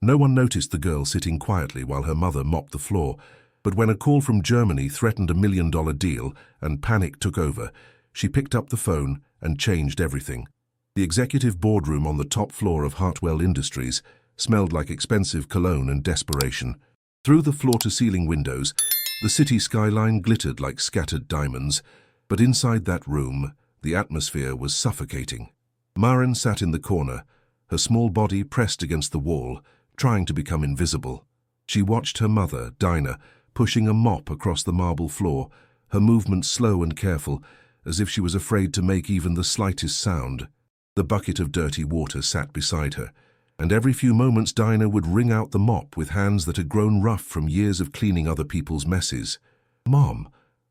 No one noticed the girl sitting quietly while her mother mopped the floor, but when a call from Germany threatened $1 million deal and panic took over, she picked up the phone and changed everything. The executive boardroom on the top floor of Hartwell Industries smelled like expensive cologne and desperation. Through the floor-to-ceiling windows, the city skyline glittered like scattered diamonds, but inside that room, the atmosphere was suffocating. Maren sat in the corner, her small body pressed against the wall, trying to become invisible. She watched her mother, Dinah, pushing a mop across the marble floor, her movements slow and careful, as if she was afraid to make even the slightest sound. The bucket of dirty water sat beside her, and every few moments Dinah would wring out the mop with hands that had grown rough from years of cleaning other people's messes. "Mom,"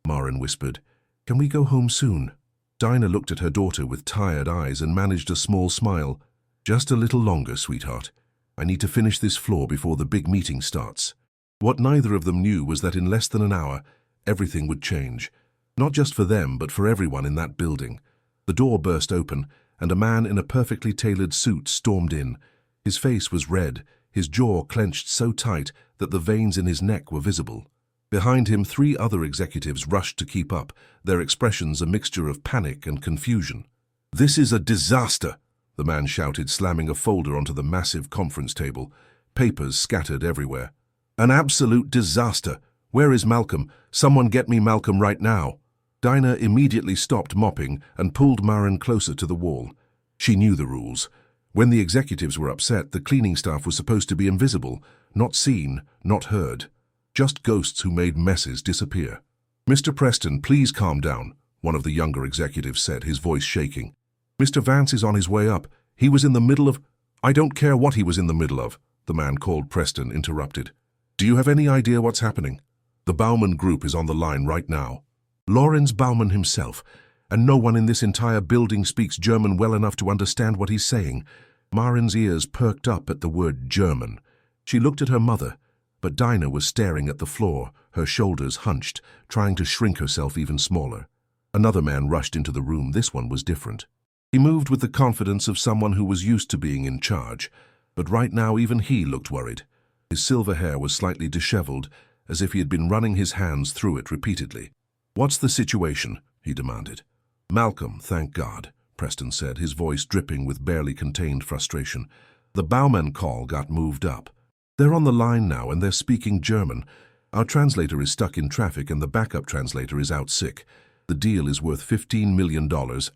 Maren whispered, "can we go home soon?" Dinah looked at her daughter with tired eyes and managed a small smile. "Just a little longer, sweetheart. I need to finish this floor before the big meeting starts." What neither of them knew was that in less than an hour, everything would change. Not just for them, but for everyone in that building. The door burst open, and a man in a perfectly tailored suit stormed in. His face was red, his jaw clenched so tight that the veins in his neck were visible. Behind him, 3 other executives rushed to keep up, their expressions a mixture of panic and confusion. "This is a disaster," the man shouted, slamming a folder onto the massive conference table. Papers scattered everywhere. "An absolute disaster. Where is Malcolm? Someone get me Malcolm right now." Dinah immediately stopped mopping and pulled Maren closer to the wall. She knew the rules. When the executives were upset, the cleaning staff was supposed to be invisible, not seen, not heard. Just ghosts who made messes disappear. "Mr. Preston, please calm down," one of the younger executives said, his voice shaking. "Mr. Vance is on his way up. He was in the middle of—" "I don't care what he was in the middle of," the man called Preston interrupted. "Do you have any idea what's happening? The Baumann Group is on the line right now. Lorenz Baumann himself, and no one in this entire building speaks German well enough to understand what he's saying." Maren's ears perked up at the word German. She looked at her mother, but Dinah was staring at the floor, her shoulders hunched, trying to shrink herself even smaller. Another man rushed into the room. This one was different. He moved with the confidence of someone who was used to being in charge, but right now even he looked worried. His silver hair was slightly disheveled, as if he had been running his hands through it repeatedly. "What's the situation?" he demanded. "Malcolm, thank God," Preston said, his voice dripping with barely contained frustration. "The Baumann call got moved up. They're on the line now and they're speaking German. Our translator is stuck in traffic and the backup translator is out sick. The deal is worth $15 million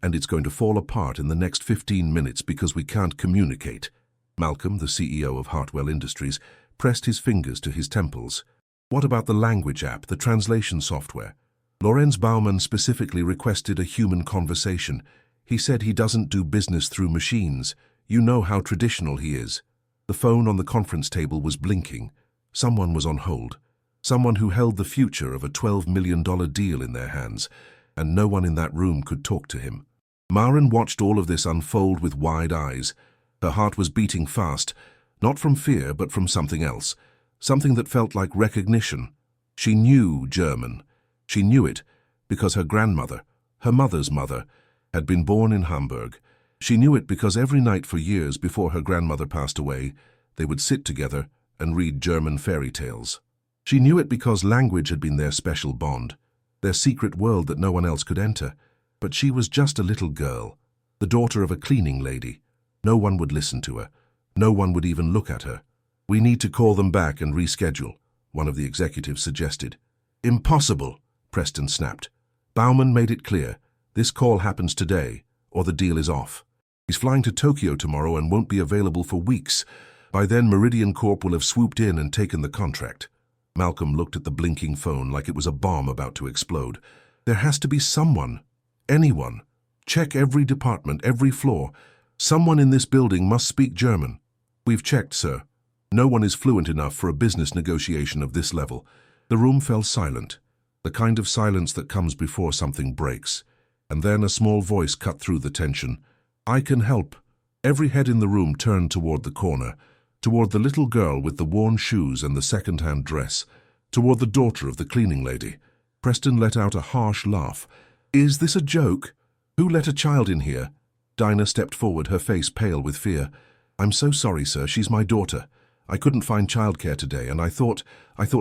and it's going to fall apart in the next 15 minutes because we can't communicate." Malcolm, the CEO of Hartwell Industries, pressed his fingers to his temples. "What about the language app, the translation software?" Lorenz Baumann specifically requested a human conversation. He said he doesn't do business through machines. You know how traditional he is. The phone on the conference table was blinking. Someone was on hold. Someone who held the future of a $12 million deal in their hands, and no one in that room could talk to him. Maren watched all of this unfold with wide eyes. Her heart was beating fast, not from fear but from something else, something that felt like recognition. She knew German. She knew it because her grandmother, her mother's mother, had been born in Hamburg. She knew it because every night for years before her grandmother passed away, they would sit together and read German fairy tales. She knew it because language had been their special bond, their secret world that no one else could enter. But she was just a little girl, the daughter of a cleaning lady. No one would listen to her. No one would even look at her. "We need to call them back and reschedule," one of the executives suggested. "Impossible," Preston snapped. Baumann made it clear. This call happens today, or the deal is off. He's flying to Tokyo tomorrow and won't be available for weeks. By then, Meridian Corp will have swooped in and taken the contract. Malcolm looked at the blinking phone like it was a bomb about to explode. "There has to be someone. Anyone. Check every department, every floor. Someone in this building must speak German." "We've checked, sir. No one is fluent enough for a business negotiation of this level." The room fell silent, the kind of silence that comes before something breaks. And then a small voice cut through the tension. "I can help." Every head in the room turned toward the corner, toward the little girl with the worn shoes and the second-hand dress, toward the daughter of the cleaning lady. Preston let out a harsh laugh. "Is this a joke? Who let a child in here?" Dinah stepped forward, her face pale with fear. "I'm so sorry, sir. She's my daughter. I couldn't find childcare today, and I thought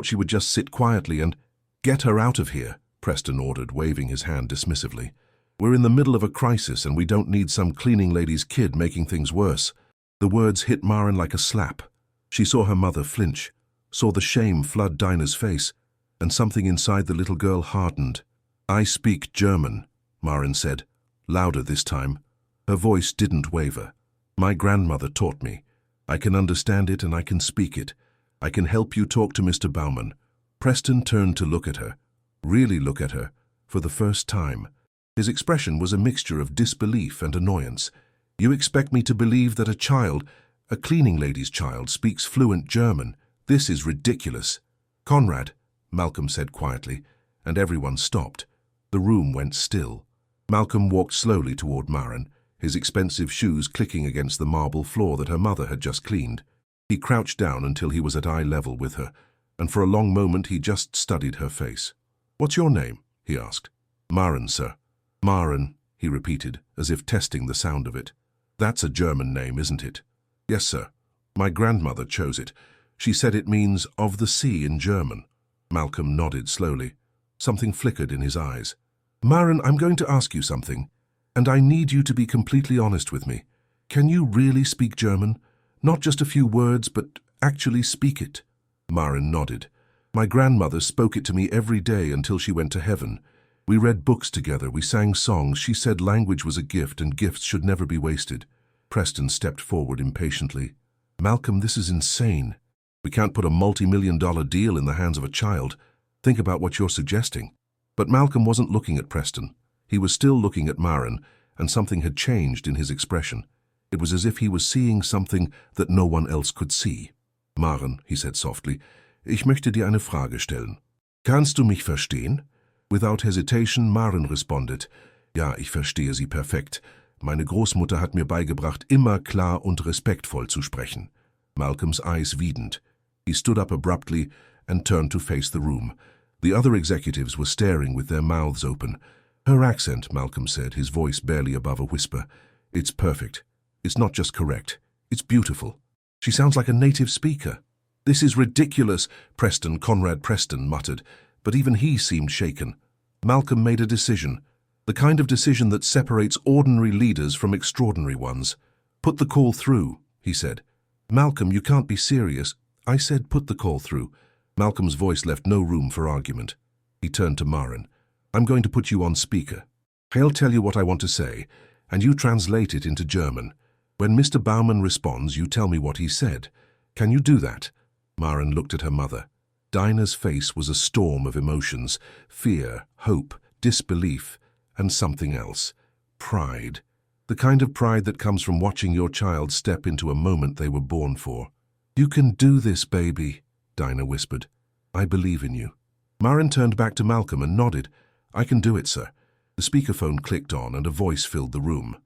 she would just sit quietly and—" "Get her out of here," Preston ordered, waving his hand dismissively. "We're in the middle of a crisis, and we don't need some cleaning lady's kid making things worse." The words hit Maren like a slap. She saw her mother flinch, saw the shame flood Dinah's face, and something inside the little girl hardened. "I speak German," Maren said, louder this time. Her voice didn't waver. "My grandmother taught me. I can understand it and I can speak it. I can help you talk to Mr. Baumann." Preston turned to look at her, really look at her, for the first time. His expression was a mixture of disbelief and annoyance. "You expect me to believe that a child, a cleaning lady's child, speaks fluent German? This is ridiculous." "Conrad," Malcolm said quietly, and everyone stopped. The room went still. Malcolm walked slowly toward Maren, his expensive shoes clicking against the marble floor that her mother had just cleaned. He crouched down until he was at eye level with her, and for a long moment he just studied her face. "What's your name?" he asked. "Maren, sir." "Maren," he repeated, as if testing the sound of it. "That's a German name, isn't it?" "Yes, sir. My grandmother chose it. She said it means 'of the sea' in German." Malcolm nodded slowly. Something flickered in his eyes. "Maren, I'm going to ask you something, and I need you to be completely honest with me. Can you really speak German? Not just a few words, but actually speak it?" Maren nodded. "My grandmother spoke it to me every day until she went to heaven. We read books together, we sang songs. She said language was a gift and gifts should never be wasted." Preston stepped forward impatiently. "Malcolm, this is insane. We can't put a multi-million-dollar deal in the hands of a child. Think about what you're suggesting." But Malcolm wasn't looking at Preston. He was still looking at Maren, and something had changed in his expression. It was as if he was seeing something that no one else could see. "Maren," he said softly, "ich möchte dir eine Frage stellen. Kannst du mich verstehen?" Without hesitation, Maren responded, "Ja, ich verstehe Sie perfekt. Meine Großmutter hat mir beigebracht, immer klar und respektvoll zu sprechen." Malcolm's eyes widened. He stood up abruptly and turned to face the room. The other executives were staring with their mouths open. "Her accent," Malcolm said, his voice barely above a whisper. "It's perfect. It's not just correct. It's beautiful. She sounds like a native speaker." "This is ridiculous," Conrad Preston muttered, but even he seemed shaken. Malcolm made a decision, the kind of decision that separates ordinary leaders from extraordinary ones. "Put the call through," he said. "Malcolm, you can't be serious." "I said put the call through." Malcolm's voice left no room for argument. He turned to Maren. "I'm going to put you on speaker. I'll tell you what I want to say, and you translate it into German. When Mr. Baumann responds, you tell me what he said. Can you do that?" Maren looked at her mother. Dinah's face was a storm of emotions: fear, hope, disbelief, and something else. Pride. The kind of pride that comes from watching your child step into a moment they were born for. "You can do this, baby," Dinah whispered. "I believe in you." Maren turned back to Malcolm and nodded. "I can do it, sir." The speakerphone clicked on and a voice filled the room.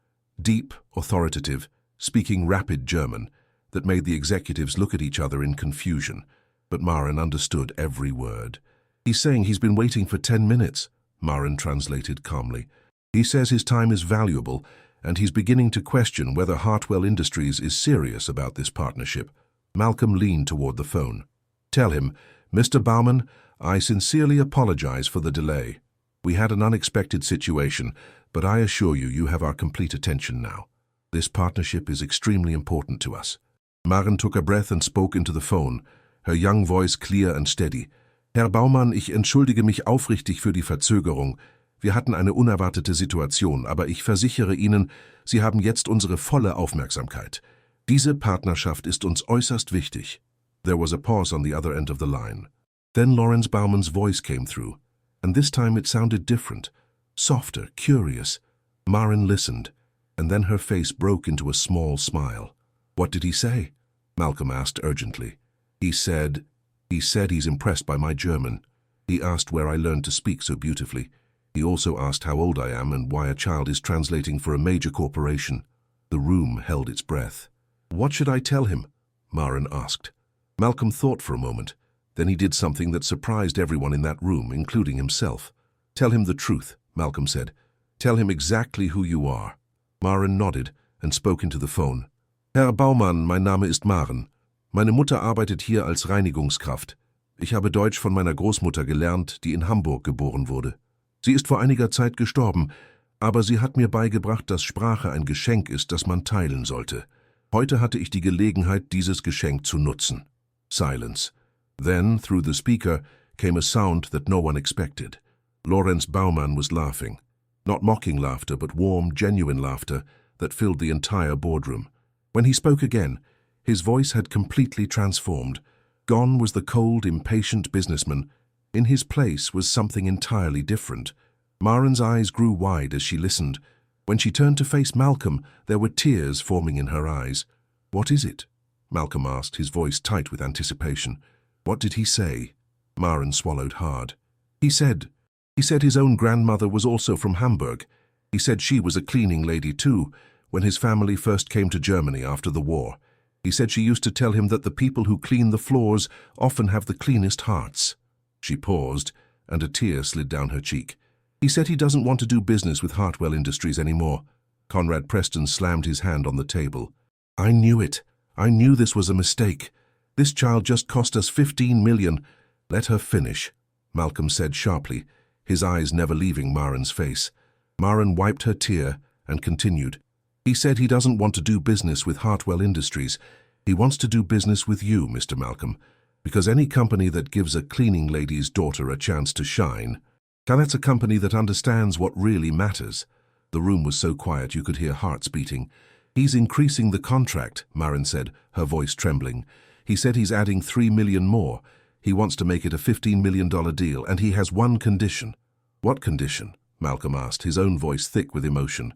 Deep, authoritative, speaking rapid German, that made the executives look at each other in confusion. But Maren understood every word. "He's saying he's been waiting for 10 minutes, Maren translated calmly. "He says his time is valuable, and he's beginning to question whether Hartwell Industries is serious about this partnership." Malcolm leaned toward the phone. "Tell him, Mr. Baumann, I sincerely apologize for the delay. We had an unexpected situation, but I assure you, you have our complete attention now. This partnership is extremely important to us." Maren took a breath and spoke into the phone, her young voice clear and steady. "Herr Baumann, ich entschuldige mich aufrichtig für die Verzögerung. Wir hatten eine unerwartete Situation, aber ich versichere Ihnen, Sie haben jetzt unsere volle Aufmerksamkeit. Diese Partnerschaft ist uns äußerst wichtig." There was a pause on the other end of the line. Then Lawrence Baumann's voice came through, and this time it sounded different, softer, curious. Maren listened, and then her face broke into a small smile. "What did he say?" Malcolm asked urgently. He said he's impressed by my German. He asked where I learned to speak so beautifully. He also asked how old I am and why a child is translating for a major corporation." The room held its breath. "What should I tell him?" Maren asked. Malcolm thought for a moment. Then he did something that surprised everyone in that room, including himself. "Tell him the truth," Malcolm said. "Tell him exactly who you are." Maren nodded and spoke into the phone. "Herr Baumann, mein Name ist Maren." Meine Mutter arbeitet hier als Reinigungskraft. Ich habe Deutsch von meiner Großmutter gelernt, die in Hamburg geboren wurde. Sie ist vor einiger Zeit gestorben, aber sie hat mir beigebracht, dass Sprache ein Geschenk ist, das man teilen sollte. Heute hatte ich die Gelegenheit, dieses Geschenk zu nutzen. Silence. Then, through the speaker, came a sound that no one expected. Lorenz Baumann was laughing. Not mocking laughter, but warm, genuine laughter that filled the entire boardroom. When he spoke again, his voice had completely transformed. Gone was the cold, impatient businessman. In his place was something entirely different. Maren's eyes grew wide as she listened. When she turned to face Malcolm, there were tears forming in her eyes. "What is it?" Malcolm asked, his voice tight with anticipation. "What did he say?" Maren swallowed hard. He said his own grandmother was also from Hamburg. He said she was a cleaning lady too, when his family first came to Germany after the war. He said she used to tell him that the people who clean the floors often have the cleanest hearts. She paused, and a tear slid down her cheek. He said he doesn't want to do business with Hartwell Industries anymore. Conrad Preston slammed his hand on the table. "I knew it. I knew this was a mistake. This child just cost us 15 million. Let her finish," Malcolm said sharply, his eyes never leaving Maren's face. Maren wiped her tear and continued. "He said he doesn't want to do business with Hartwell Industries. He wants to do business with you, Mr. Malcolm, because any company that gives a cleaning lady's daughter a chance to shine, that's a company that understands what really matters." The room was so quiet you could hear hearts beating. "He's increasing the contract," Maren said, her voice trembling. "He said he's adding 3 million more. He wants to make it a $15 million deal, and he has one condition." "What condition?" Malcolm asked, his own voice thick with emotion.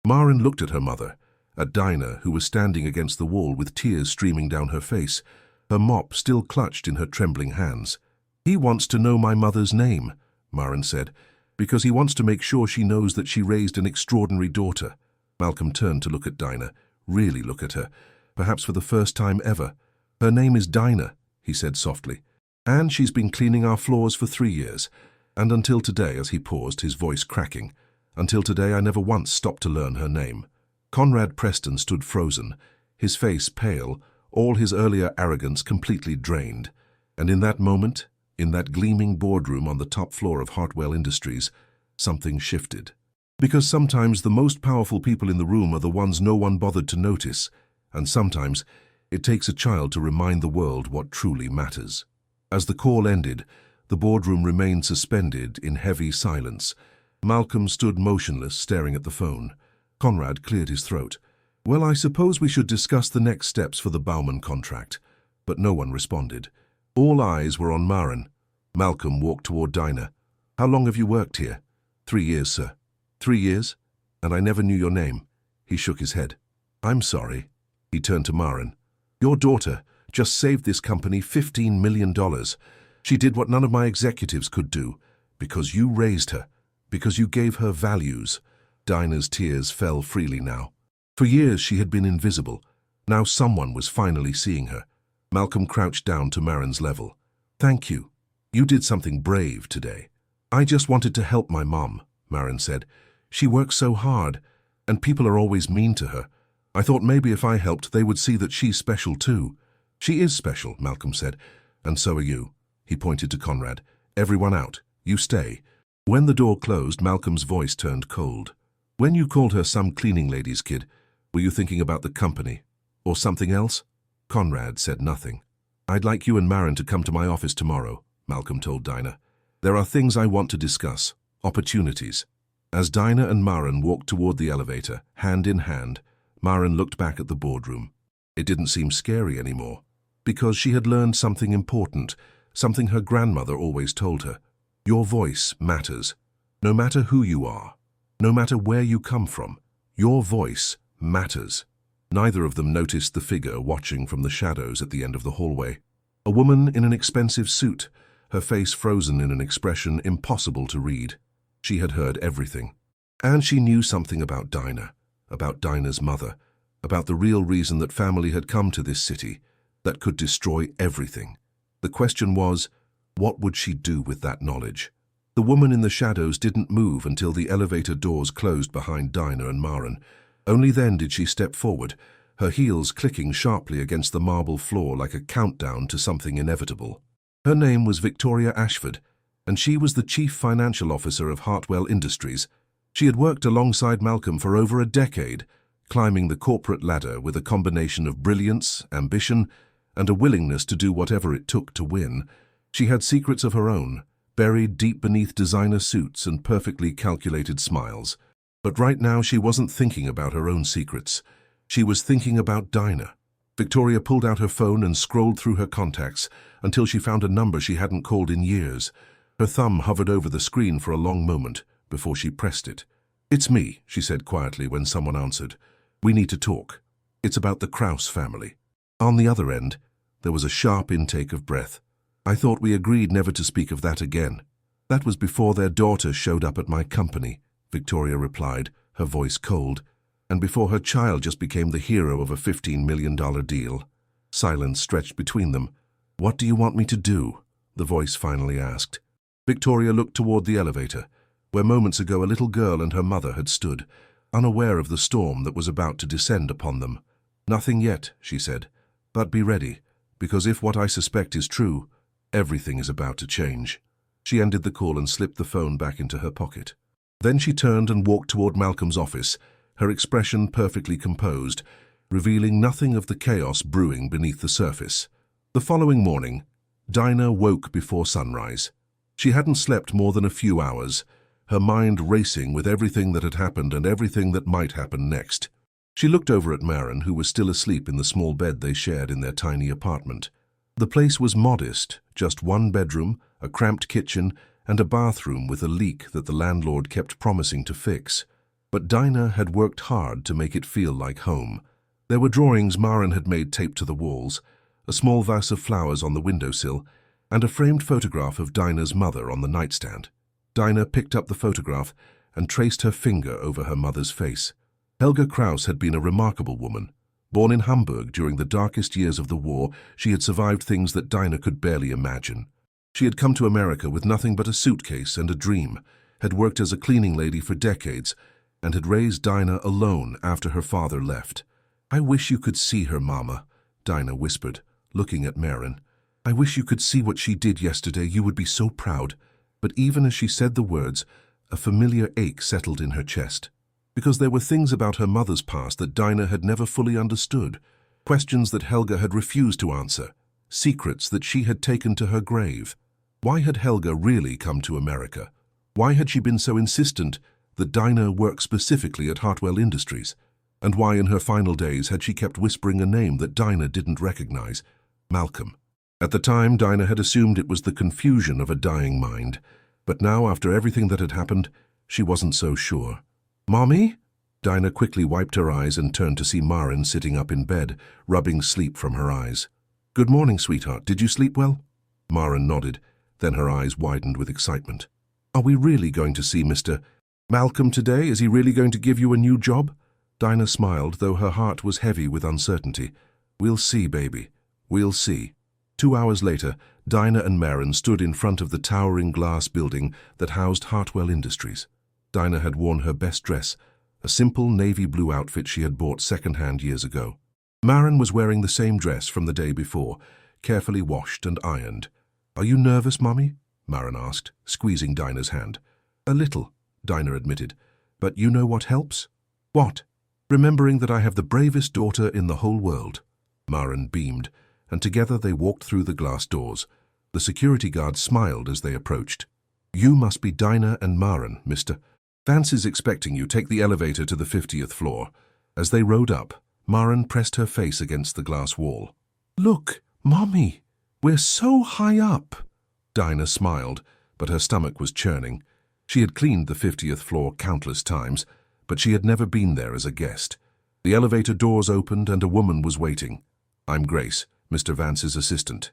Maren looked at her mother, at Dinah, who was standing against the wall with tears streaming down her face, her mop still clutched in her trembling hands. "He wants to know my mother's name," Maren said, "because he wants to make sure she knows that she raised an extraordinary daughter." Malcolm turned to look at Dinah, really look at her, perhaps for the first time ever. "Her name is Dinah," he said softly, "and she's been cleaning our floors for 3 years. And until today," as he paused, his voice cracking, "until today I never once stopped to learn her name." Conrad Preston stood frozen, his face pale, all his earlier arrogance completely drained. And in that moment, in that gleaming boardroom on the top floor of Hartwell Industries, something shifted. Because sometimes the most powerful people in the room are the ones no one bothered to notice, and sometimes it takes a child to remind the world what truly matters. As the call ended, the boardroom remained suspended in heavy silence. Malcolm stood motionless, staring at the phone. Conrad cleared his throat. "Well, I suppose we should discuss the next steps for the Baumann contract." But no one responded. All eyes were on Maren. Malcolm walked toward Dinah. "How long have you worked here?" 3 years, sir." 3 years? And I never knew your name." He shook his head. "I'm sorry." He turned to Maren. "Your daughter just saved this company $15 million. She did what none of my executives could do, because you raised her, because you gave her values." Dinah's tears fell freely now. For years she had been invisible. Now someone was finally seeing her. Malcolm crouched down to Maren's level. "Thank you. You did something brave today." "I just wanted to help my mom," Maren said. "She works so hard, and people are always mean to her. I thought maybe if I helped, they would see that she's special too." "She is special," Malcolm said, "and so are you." He pointed to Conrad. "Everyone out. You stay." When the door closed, Malcolm's voice turned cold. "When you called her some cleaning lady's kid, were you thinking about the company? Or something else?" Conrad said nothing. "I'd like you and Maren to come to my office tomorrow," Malcolm told Dinah. "There are things I want to discuss. Opportunities." As Dinah and Maren walked toward the elevator, hand in hand, Maren looked back at the boardroom. It didn't seem scary anymore, because she had learned something important, something her grandmother always told her. Your voice matters. No matter who you are, no matter where you come from, your voice matters. Neither of them noticed the figure watching from the shadows at the end of the hallway. A woman in an expensive suit, her face frozen in an expression impossible to read. She had heard everything. And she knew something about Dinah, about Dinah's mother, about the real reason that family had come to this city, that could destroy everything. The question was, what would she do with that knowledge? The woman in the shadows didn't move until the elevator doors closed behind Dinah and Maren. Only then did she step forward, her heels clicking sharply against the marble floor like a countdown to something inevitable. Her name was Victoria Ashford, and she was the Chief Financial Officer of Hartwell Industries. She had worked alongside Malcolm for over a decade, climbing the corporate ladder with a combination of brilliance, ambition, and a willingness to do whatever it took to win. She had secrets of her own, buried deep beneath designer suits and perfectly calculated smiles. But right now she wasn't thinking about her own secrets. She was thinking about Dinah. Victoria pulled out her phone and scrolled through her contacts until she found a number she hadn't called in years. Her thumb hovered over the screen for a long moment before she pressed it. "It's me," she said quietly when someone answered. "We need to talk. It's about the Kraus family." On the other end, there was a sharp intake of breath. "I thought we agreed never to speak of that again." "That was before their daughter showed up at my company," Victoria replied, her voice cold, "and before her child just became the hero of a $15 million deal." Silence stretched between them. "What do you want me to do?" the voice finally asked. Victoria looked toward the elevator, where moments ago a little girl and her mother had stood, unaware of the storm that was about to descend upon them. "Nothing yet," she said, "but be ready, because if what I suspect is true, everything is about to change." She ended the call and slipped the phone back into her pocket. Then she turned and walked toward Malcolm's office, her expression perfectly composed, revealing nothing of the chaos brewing beneath the surface. The following morning, Dinah woke before sunrise. She hadn't slept more than a few hours, her mind racing with everything that had happened and everything that might happen next. She looked over at Maren, who was still asleep in the small bed they shared in their tiny apartment. The place was modest, just one bedroom, a cramped kitchen, and a bathroom with a leak that the landlord kept promising to fix. But Dinah had worked hard to make it feel like home. There were drawings Maren had made taped to the walls, a small vase of flowers on the windowsill, and a framed photograph of Dinah's mother on the nightstand. Dinah picked up the photograph and traced her finger over her mother's face. Helga Kraus had been a remarkable woman. Born in Hamburg during the darkest years of the war, she had survived things that Dinah could barely imagine. She had come to America with nothing but a suitcase and a dream, had worked as a cleaning lady for decades, and had raised Dinah alone after her father left. "I wish you could see her, Mama," Dinah whispered, looking at Maren. "I wish you could see what she did yesterday. You would be so proud." But even as she said the words, a familiar ache settled in her chest. Because there were things about her mother's past that Dinah had never fully understood, questions that Helga had refused to answer, secrets that she had taken to her grave. Why had Helga really come to America? Why had she been so insistent that Dinah work specifically at Hartwell Industries? And why in her final days had she kept whispering a name that Dinah didn't recognize? Malcolm. At the time, Dinah had assumed it was the confusion of a dying mind, but now, after everything that had happened, she wasn't so sure. "Mommy?" Dinah quickly wiped her eyes and turned to see Maren sitting up in bed, rubbing sleep from her eyes. "Good morning, sweetheart. Did you sleep well?" Maren nodded, then her eyes widened with excitement. "Are we really going to see Mr. Malcolm today? Is he really going to give you a new job?" Dinah smiled, though her heart was heavy with uncertainty. "We'll see, baby. We'll see." 2 hours later, Dinah and Maren stood in front of the towering glass building that housed Hartwell Industries. Dinah had worn her best dress, a simple navy blue outfit she had bought second-hand years ago. Maren was wearing the same dress from the day before, carefully washed and ironed. "Are you nervous, Mommy?" Maren asked, squeezing Dinah's hand. "A little," Dinah admitted. "But you know what helps?" "What?" "Remembering that I have the bravest daughter in the whole world." Maren beamed, and together they walked through the glass doors. The security guard smiled as they approached. "You must be Dinah and Maren, Mr. Vance is expecting you. Take the elevator to the 50th floor." As they rode up, Maren pressed her face against the glass wall. "Look, Mommy, we're so high up." Dinah smiled, but her stomach was churning. She had cleaned the 50th floor countless times, but she had never been there as a guest. The elevator doors opened and a woman was waiting. "I'm Grace, Mr. Vance's assistant.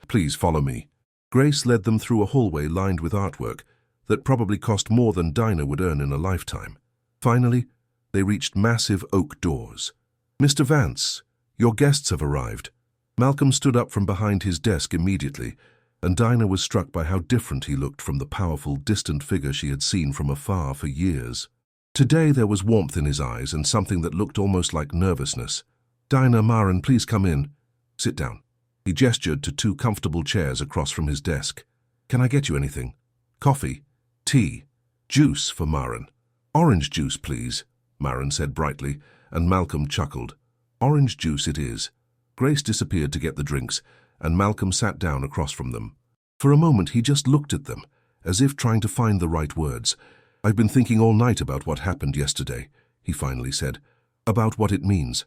Please follow me." Grace led them through a hallway lined with artwork that probably cost more than Dinah would earn in a lifetime. Finally, they reached massive oak doors. "Mr. Vance, your guests have arrived." Malcolm stood up from behind his desk immediately, and Dinah was struck by how different he looked from the powerful, distant figure she had seen from afar for years. Today there was warmth in his eyes and something that looked almost like nervousness. Dinah, Maren, please come in. Sit down. He gestured to two comfortable chairs across from his desk. Can I get you anything? Coffee? Tea? Juice for Maren? Orange juice, please, Maren said brightly, and Malcolm chuckled. Orange juice it is. Grace disappeared to get the drinks, and Malcolm sat down across from them. For a moment he just looked at them, as if trying to find the right words. I've been thinking all night about what happened yesterday, he finally said. About what it means.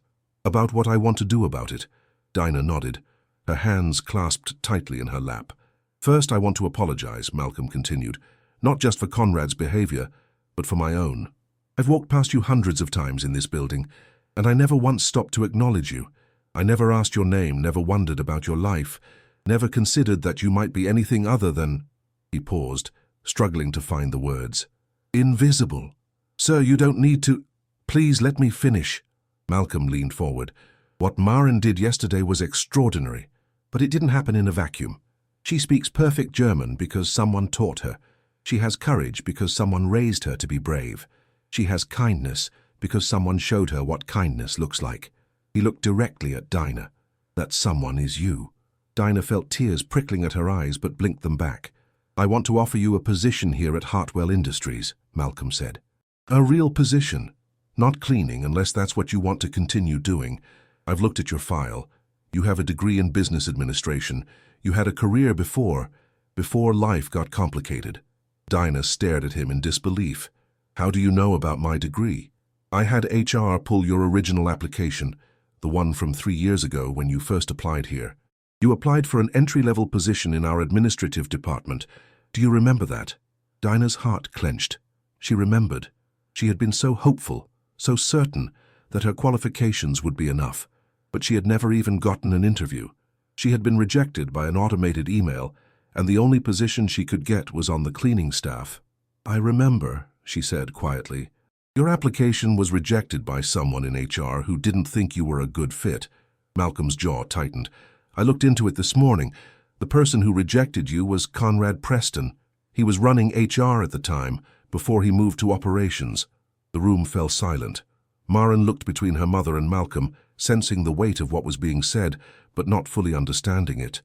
About what I want to do about it. Dinah nodded, her hands clasped tightly in her lap. First, I want to apologize, Malcolm continued, not just for Conrad's behavior, but for my own. I've walked past you hundreds of times in this building, and I never once stopped to acknowledge you. I never asked your name, never wondered about your life, never considered that you might be anything other than— He paused, struggling to find the words. Invisible. Sir, you don't need to— Please let me finish. Malcolm leaned forward. What Maren did yesterday was extraordinary, but it didn't happen in a vacuum. She speaks perfect German because someone taught her. She has courage because someone raised her to be brave. She has kindness because someone showed her what kindness looks like. He looked directly at Dinah. That someone is you. Dinah felt tears prickling at her eyes but blinked them back. I want to offer you a position here at Hartwell Industries, Malcolm said. A real position. Not cleaning unless that's what you want to continue doing. I've looked at your file. You have a degree in business administration. You had a career before life got complicated. Dinah stared at him in disbelief. How do you know about my degree? I had HR pull your original application, the one from 3 years ago when you first applied here. You applied for an entry-level position in our administrative department. Do you remember that? Dinah's heart clenched. She remembered. She had been so hopeful, so certain that her qualifications would be enough, but she had never even gotten an interview. She had been rejected by an automated email, and the only position she could get was on the cleaning staff. I remember, she said quietly. Your application was rejected by someone in HR who didn't think you were a good fit. Malcolm's jaw tightened. I looked into it this morning. The person who rejected you was Conrad Preston. He was running HR at the time, before he moved to operations. The room fell silent. Maren looked between her mother and Malcolm, sensing the weight of what was being said, but not fully understanding it.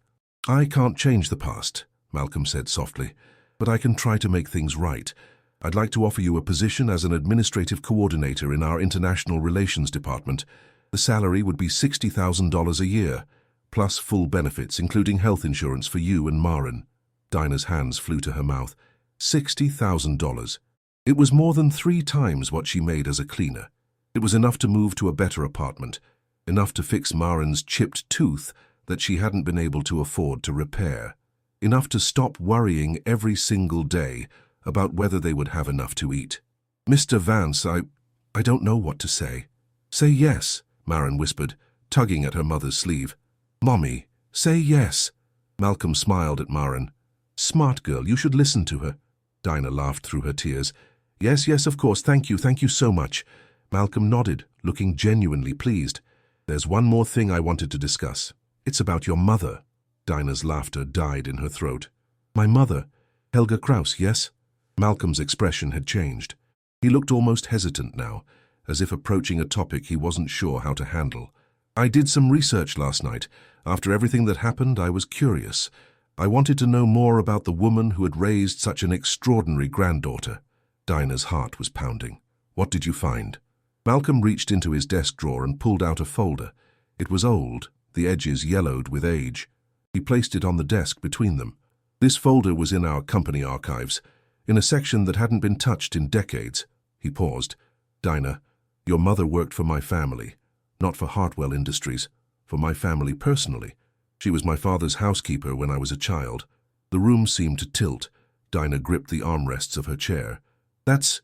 I can't change the past, Malcolm said softly, but I can try to make things right. I'd like to offer you a position as an administrative coordinator in our international relations department. The salary would be $60,000 a year, plus full benefits, including health insurance for you and Maren. Dinah's hands flew to her mouth. $60,000. It was more than 3 times what she made as a cleaner. It was enough to move to a better apartment, enough to fix Maren's chipped tooth that she hadn't been able to afford to repair, enough to stop worrying every single day about whether they would have enough to eat. Mr. Vance, I don't know what to say. Say yes, Maren whispered, tugging at her mother's sleeve. Mommy, say yes. Malcolm smiled at Maren. Smart girl, you should listen to her. Dinah laughed through her tears. Yes, of course, thank you so much. Malcolm nodded, looking genuinely pleased. There's one more thing I wanted to discuss. It's about your mother. Dinah's laughter died in her throat. My mother? Helga Kraus, yes? Malcolm's expression had changed. He looked almost hesitant now, as if approaching a topic he wasn't sure how to handle. I did some research last night. After everything that happened, I was curious. I wanted to know more about the woman who had raised such an extraordinary granddaughter. Dinah's heart was pounding. What did you find? Malcolm reached into his desk drawer and pulled out a folder. It was old, the edges yellowed with age. He placed it on the desk between them. This folder was in our company archives, in a section that hadn't been touched in decades. He paused. Dinah, your mother worked for my family, not for Hartwell Industries, for my family personally. She was my father's housekeeper when I was a child. The room seemed to tilt. Dinah gripped the armrests of her chair. That's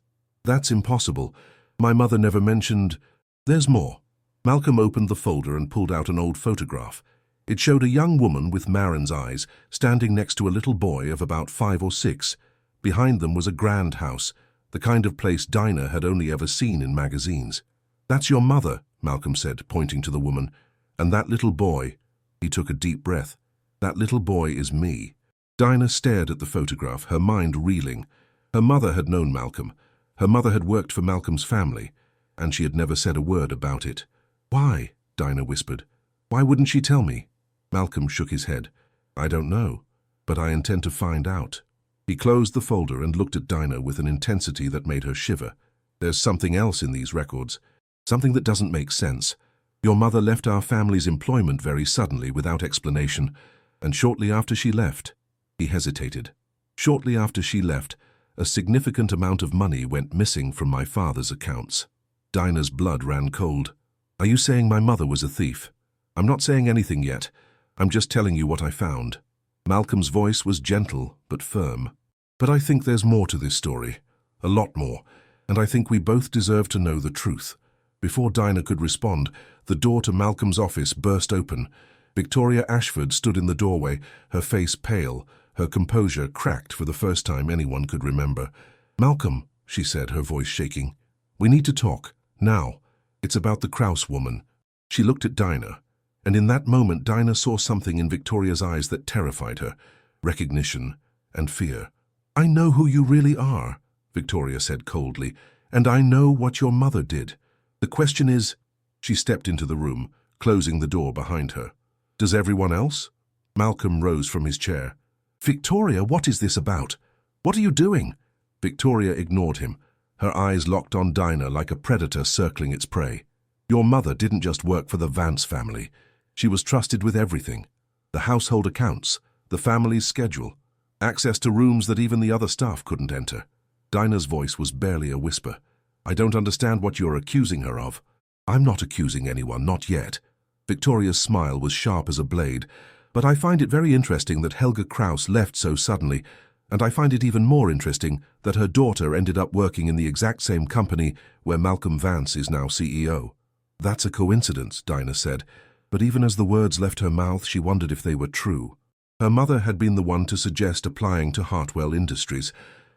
impossible. My mother never mentioned— There's more. Malcolm opened the folder and pulled out an old photograph. It showed a young woman with Maren's eyes standing next to a little boy of about 5 or 6. Behind them was a grand house, the kind of place Dinah had only ever seen in magazines. That's your mother, Malcolm said, pointing to the woman. And that little boy— He took a deep breath. That little boy is me. Dinah stared at the photograph, her mind reeling. Her mother had known Malcolm. Her mother had worked for Malcolm's family, and she had never said a word about it. Why? Dinah whispered. Why wouldn't she tell me? Malcolm shook his head. I don't know, but I intend to find out. He closed the folder and looked at Dinah with an intensity that made her shiver. There's something else in these records, something that doesn't make sense. Your mother left our family's employment very suddenly without explanation, and shortly after she left, he hesitated. Shortly after she left, a significant amount of money went missing from my father's accounts. Dinah's blood ran cold. Are you saying my mother was a thief? I'm not saying anything yet. I'm just telling you what I found. Malcolm's voice was gentle but firm. But I think there's more to this story. A lot more. And I think we both deserve to know the truth. Before Dinah could respond, the door to Malcolm's office burst open. Victoria Ashford stood in the doorway, her face pale, her composure cracked for the first time anyone could remember. Malcolm, she said, her voice shaking. We need to talk. Now. It's about the Kraus woman. She looked at Dinah, and in that moment Dinah saw something in Victoria's eyes that terrified her. Recognition and fear. I know who you really are, Victoria said coldly, and I know what your mother did. The question is... She stepped into the room, closing the door behind her. Does everyone else? Malcolm rose from his chair. Victoria, what is this about? What are you doing? Victoria ignored him. Her eyes locked on Dinah like a predator circling its prey. Your mother didn't just work for the Vance family. She was trusted with everything. The household accounts, the family's schedule, access to rooms that even the other staff couldn't enter. Dinah's voice was barely a whisper. I don't understand what you're accusing her of. I'm not accusing anyone, not yet. Victoria's smile was sharp as a blade, but I find it very interesting that Helga Kraus left so suddenly, and I find it even more interesting that her daughter ended up working in the exact same company where Malcolm Vance is now CEO. That's a coincidence, Dinah said, but even as the words left her mouth, she wondered if they were true. Her mother had been the one to suggest applying to Hartwell Industries.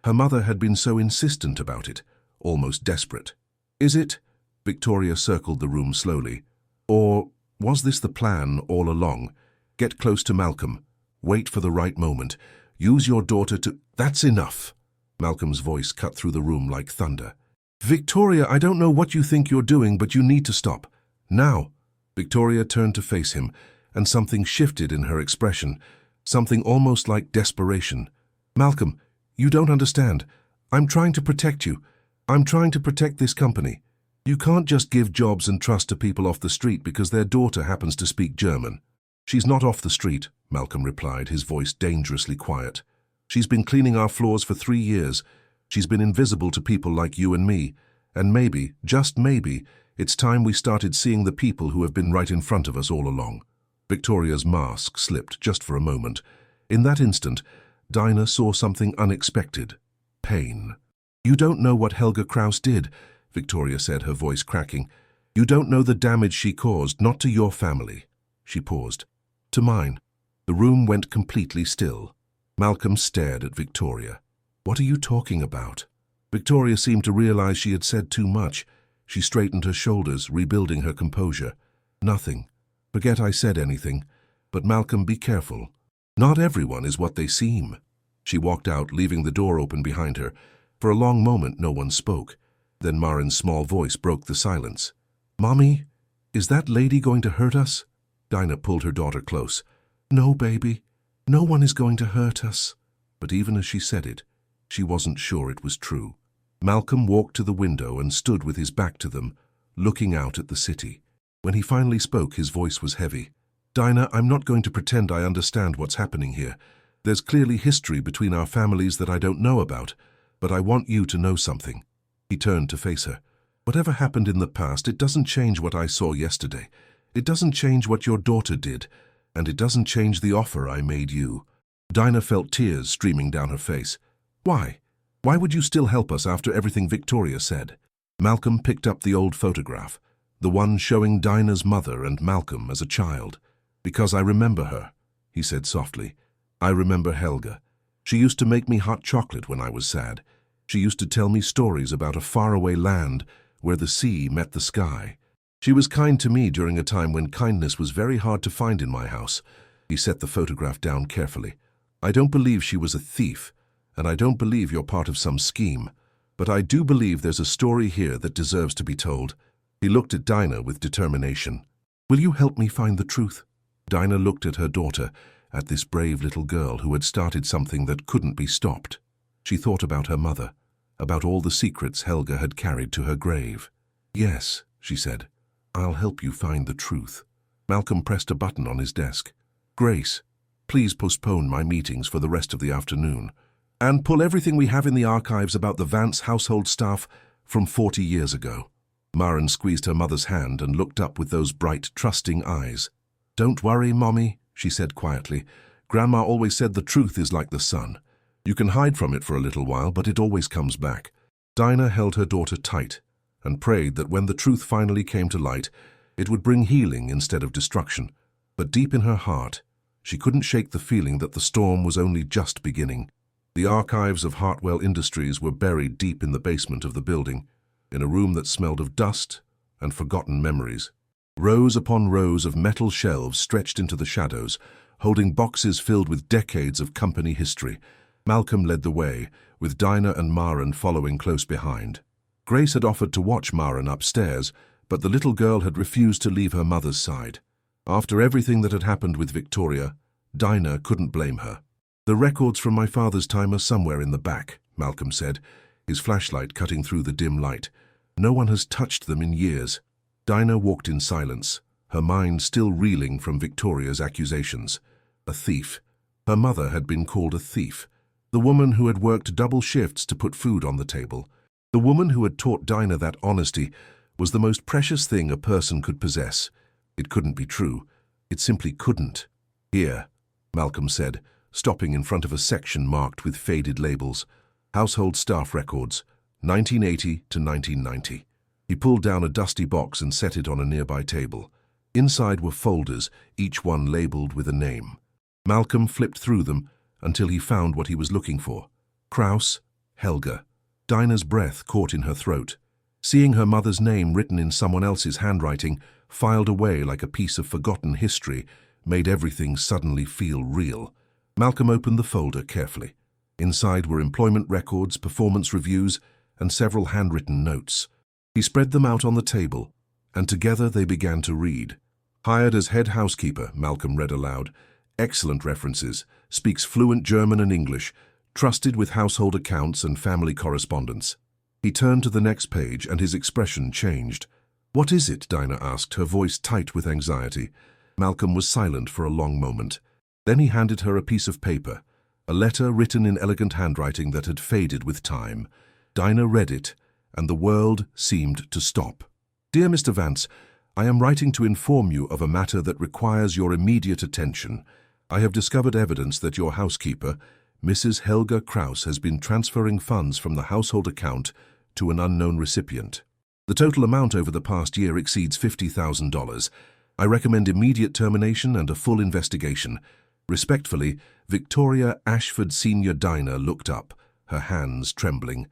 Her mother had been so insistent about it, almost desperate. Is it? Victoria circled the room slowly. Or was this the plan all along? Get close to Malcolm. Wait for the right moment. Use your daughter to... That's enough. Malcolm's voice cut through the room like thunder. Victoria, I don't know what you think you're doing, but you need to stop. Now. Victoria turned to face him, and something shifted in her expression, something almost like desperation. Malcolm, you don't understand. I'm trying to protect you. I'm trying to protect this company. You can't just give jobs and trust to people off the street because their daughter happens to speak German. She's not off the street, Malcolm replied, his voice dangerously quiet. She's been cleaning our floors for 3 years. She's been invisible to people like you and me. And maybe, just maybe, it's time we started seeing the people who have been right in front of us all along. Victoria's mask slipped just for a moment. In that instant, Dinah saw something unexpected. Pain. You don't know what Helga Kraus did, Victoria said, her voice cracking. You don't know the damage she caused, not to your family. She paused. To mine. The room went completely still. Malcolm stared at Victoria. What are you talking about? Victoria seemed to realize she had said too much. She straightened her shoulders, rebuilding her composure. Nothing. Forget I said anything. But Malcolm, be careful. Not everyone is what they seem. She walked out, leaving the door open behind her. For a long moment, no one spoke. Then Marin's small voice broke the silence. Mommy, is that lady going to hurt us? Dinah pulled her daughter close. No, baby. No one is going to hurt us. But even as she said it, she wasn't sure it was true. Malcolm walked to the window and stood with his back to them, looking out at the city. When he finally spoke, his voice was heavy. Dinah, I'm not going to pretend I understand what's happening here. There's clearly history between our families that I don't know about, but I want you to know something. He turned to face her. Whatever happened in the past, it doesn't change what I saw yesterday. It doesn't change what your daughter did, and it doesn't change the offer I made you. Dinah felt tears streaming down her face. Why? Why would you still help us after everything Victoria said? Malcolm picked up the old photograph, the one showing Dinah's mother and Malcolm as a child. Because I remember her, he said softly. I remember Helga. She used to make me hot chocolate when I was sad. She used to tell me stories about a faraway land where the sea met the sky. She was kind to me during a time when kindness was very hard to find in my house. He set the photograph down carefully. I don't believe she was a thief, and I don't believe you're part of some scheme, but I do believe there's a story here that deserves to be told. He looked at Dinah with determination. Will you help me find the truth? Dinah looked at her daughter, at this brave little girl who had started something that couldn't be stopped. She thought about her mother, about all the secrets Helga had carried to her grave. Yes, she said, I'll help you find the truth. Malcolm pressed a button on his desk. Grace, please postpone my meetings for the rest of the afternoon, and pull everything we have in the archives about the Vance household staff from 40 years ago. Maren squeezed her mother's hand and looked up with those bright, trusting eyes. Don't worry, Mommy, she said quietly. Grandma always said the truth is like the sun. You can hide from it for a little while, but it always comes back. Dinah held her daughter tight and prayed that when the truth finally came to light, it would bring healing instead of destruction. But deep in her heart, she couldn't shake the feeling that the storm was only just beginning. The archives of Hartwell Industries were buried deep in the basement of the building, in a room that smelled of dust and forgotten memories. Rows upon rows of metal shelves stretched into the shadows, holding boxes filled with decades of company history. Malcolm led the way, with Dinah and Maren following close behind. Grace had offered to watch Maren upstairs, but the little girl had refused to leave her mother's side. After everything that had happened with Victoria, Dinah couldn't blame her. The records from my father's time are somewhere in the back, Malcolm said, his flashlight cutting through the dim light. No one has touched them in years. Dinah walked in silence, her mind still reeling from Victoria's accusations. A thief. Her mother had been called a thief. The woman who had worked double shifts to put food on the table. The woman who had taught Dinah that honesty was the most precious thing a person could possess. It couldn't be true. It simply couldn't. Here, Malcolm said, stopping in front of a section marked with faded labels. Household staff records, 1980 to 1990. He pulled down a dusty box and set it on a nearby table. Inside were folders, each one labeled with a name. Malcolm flipped through them until he found what he was looking for. Kraus, Helga. Dinah's breath caught in her throat. Seeing her mother's name written in someone else's handwriting, filed away like a piece of forgotten history, made everything suddenly feel real. Malcolm opened the folder carefully. Inside were employment records, performance reviews, and several handwritten notes. He spread them out on the table, and together they began to read. Hired as head housekeeper, Malcolm read aloud. Excellent references, speaks fluent German and English, trusted with household accounts and family correspondence. He turned to the next page and his expression changed. What is it? Dinah asked, her voice tight with anxiety. Malcolm was silent for a long moment. Then he handed her a piece of paper, a letter written in elegant handwriting that had faded with time. Dinah read it, and the world seemed to stop. Dear Mr. Vance, I am writing to inform you of a matter that requires your immediate attention. I have discovered evidence that your housekeeper, Mrs. Helga Kraus, has been transferring funds from the household account to an unknown recipient. The total amount over the past year exceeds $50,000. I recommend immediate termination and a full investigation. Respectfully, Victoria Ashford Sr. Dinah looked up, her hands trembling.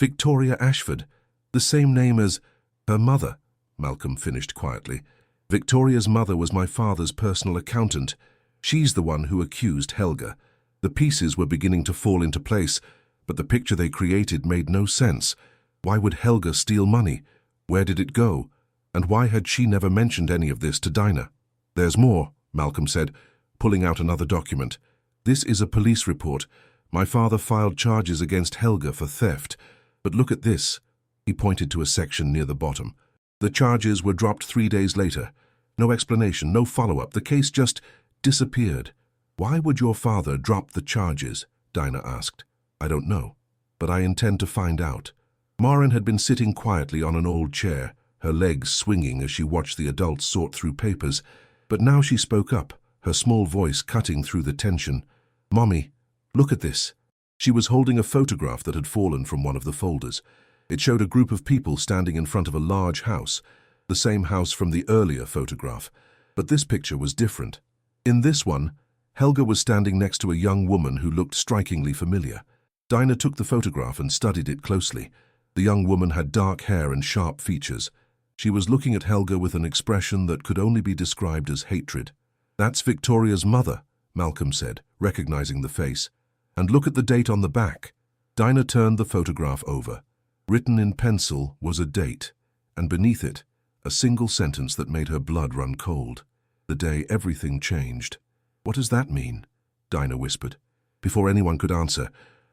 Victoria Ashford, the same name as her mother, Malcolm finished quietly. Victoria's mother was my father's personal accountant. She's the one who accused Helga. The pieces were beginning to fall into place, but the picture they created made no sense. Why would Helga steal money? Where did it go? And why had she never mentioned any of this to Dinah? There's more, Malcolm said, pulling out another document. This is a police report. My father filed charges against Helga for theft. But look at this. He pointed to a section near the bottom. The charges were dropped 3 days later. No explanation, no follow-up. The case just disappeared. Why would your father drop the charges? Dinah asked. I don't know, but I intend to find out. Maren had been sitting quietly on an old chair, her legs swinging as she watched the adults sort through papers. But now she spoke up, her small voice cutting through the tension. Mommy, look at this. She was holding a photograph that had fallen from one of the folders. It showed a group of people standing in front of a large house, the same house from the earlier photograph. But this picture was different. In this one, Helga was standing next to a young woman who looked strikingly familiar. Dinah took the photograph and studied it closely. The young woman had dark hair and sharp features. She was looking at Helga with an expression that could only be described as hatred. That's Victoria's mother, Malcolm said, recognizing the face. And look at the date on the back. Dinah turned the photograph over. Written in pencil was a date, and beneath it, A single sentence that made her blood run cold. The day everything changed. "What does that mean?" Dinah whispered. Before anyone could answer,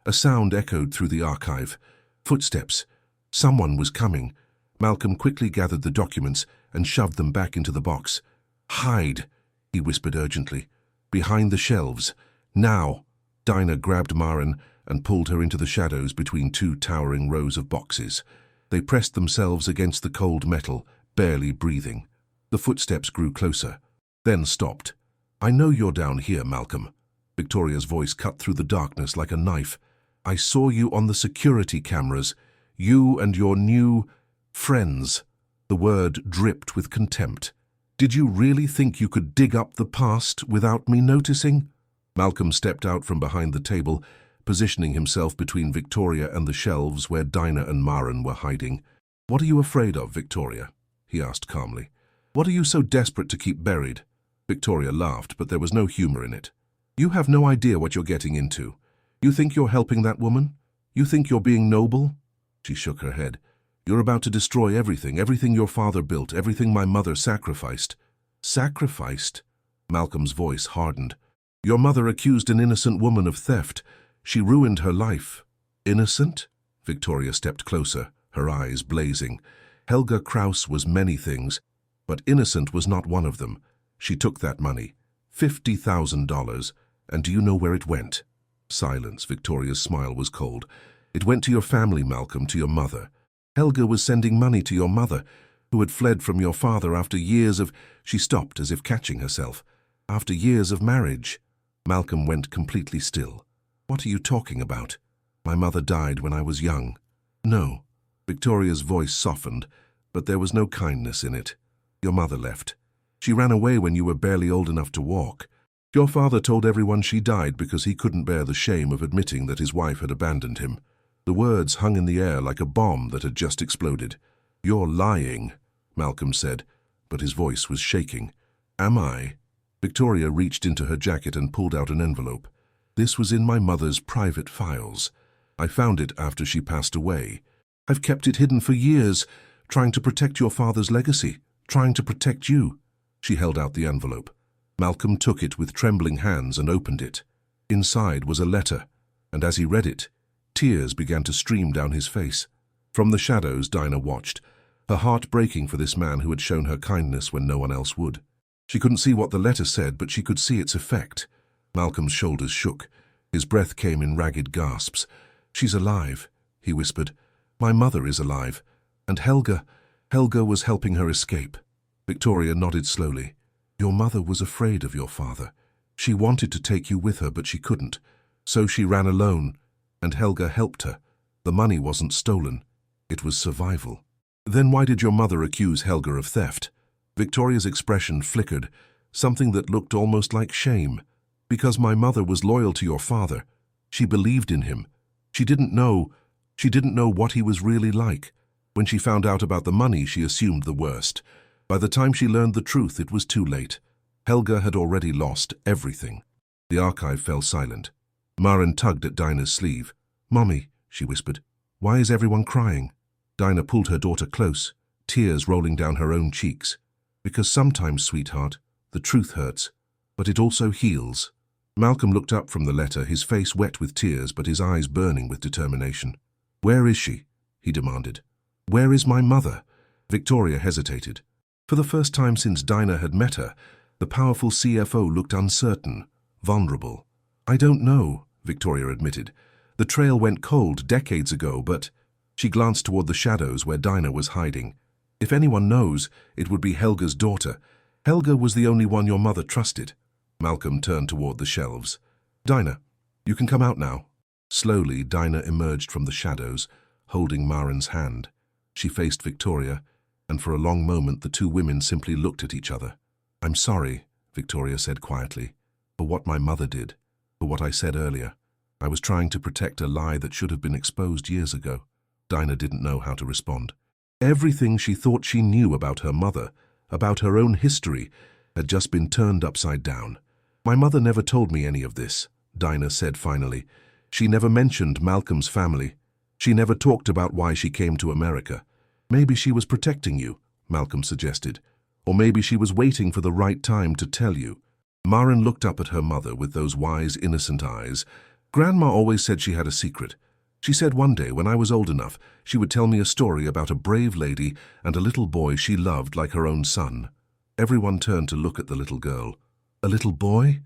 a sound echoed through the archive. Footsteps. Someone was coming. Malcolm quickly gathered the documents and shoved them back into the box. "Hide," he whispered urgently. "Behind the shelves. Now." Dinah grabbed Maren and pulled her into the shadows between two towering rows of boxes. They pressed themselves against the cold metal, barely breathing. The footsteps grew closer, then stopped. "I know you're down here, Malcolm." Victoria's voice cut through the darkness like a knife. "I saw you on the security cameras. You and your new friends." The word dripped with contempt. "Did you really think you could dig up the past without me noticing?" Malcolm stepped out from behind the table, positioning himself between Victoria and the shelves where Dinah and Maren were hiding. "What are you afraid of, Victoria?" he asked calmly. "What are you so desperate to keep buried?" Victoria laughed, but there was no humor in it. "You have no idea what you're getting into. You think you're helping that woman? You think you're being noble?" She shook her head. "You're about to destroy everything, everything your father built, everything my mother sacrificed." "Sacrificed?" Malcolm's voice hardened. "Your mother accused an innocent woman of theft. She ruined her life." "Innocent?" Victoria stepped closer, her eyes blazing. Helga Kraus was many things, but innocent was not one of them. She took that money, $50,000, and do you know where it went? Silence. Victoria's smile was cold. "It went to your family, Malcolm, to your mother. Helga was sending money to your mother, who had fled from your father after years of—" She stopped as if catching herself. "After years of marriage." Malcolm went completely still. "What are you talking about? My mother died when I was young." "No." Victoria's voice softened, but there was no kindness in it. "Your mother left. She ran away when you were barely old enough to walk. Your father told everyone she died because he couldn't bear the shame of admitting that his wife had abandoned him." The words hung in the air like a bomb that had just exploded. "You're lying," Malcolm said, but his voice was shaking. "Am I?" Victoria reached into her jacket and pulled out an envelope. "This was in my mother's private files. I found it after she passed away. I've kept it hidden for years, trying to protect your father's legacy, trying to protect you." She held out the envelope. Malcolm took it with trembling hands and opened it. Inside was a letter, and as he read it, tears began to stream down his face. From the shadows, Dinah watched, her heart breaking for this man who had shown her kindness when no one else would. She couldn't see what the letter said, but she could see its effect. Malcolm's shoulders shook. His breath came in ragged gasps. "She's alive," he whispered. "My mother is alive. And Helga was helping her escape." Victoria nodded slowly. "Your mother was afraid of your father. She wanted to take you with her, but she couldn't. So she ran alone, and Helga helped her. The money wasn't stolen. It was survival." "Then why did your mother accuse Helga of theft?" Victoria's expression flickered, something that looked almost like shame. "Because my mother was loyal to your father. She believed in him. She didn't know what he was really like. When she found out about the money, she assumed the worst. By the time she learned the truth, it was too late. Helga had already lost everything." The archive fell silent. Maren tugged at Dinah's sleeve. "Mommy," she whispered, "why is everyone crying?" Dinah pulled her daughter close, tears rolling down her own cheeks. "Because sometimes, sweetheart, the truth hurts, but it also heals." Malcolm looked up from the letter, his face wet with tears but his eyes burning with determination. "Where is she?" he demanded. "Where is my mother?" Victoria hesitated. For the first time since Dinah had met her, the powerful CFO looked uncertain, vulnerable. "I don't know," Victoria admitted. "The trail went cold decades ago, but—" She glanced toward the shadows where Dinah was hiding. "If anyone knows, it would be Helga's daughter. Helga was the only one your mother trusted." Malcolm turned toward the shelves. "Dinah, you can come out now." Slowly, Dinah emerged from the shadows, holding Maren's hand. She faced Victoria, and for a long moment the two women simply looked at each other. "I'm sorry," Victoria said quietly, "for what my mother did, for what I said earlier. I was trying to protect a lie that should have been exposed years ago." Dinah didn't know how to respond. Everything she thought she knew about her mother, about her own history, had just been turned upside down. "My mother never told me any of this," Dinah said finally. "She never mentioned Malcolm's family. She never talked about why she came to America." "Maybe she was protecting you," Malcolm suggested. Or maybe she was waiting for the right time to tell you. Maren looked up at her mother with those wise, innocent eyes. Grandma always said she had a secret. She said one day, when I was old enough, she would tell me a story about a brave lady and a little boy she loved like her own son. Everyone turned to look at the little girl. A little boy?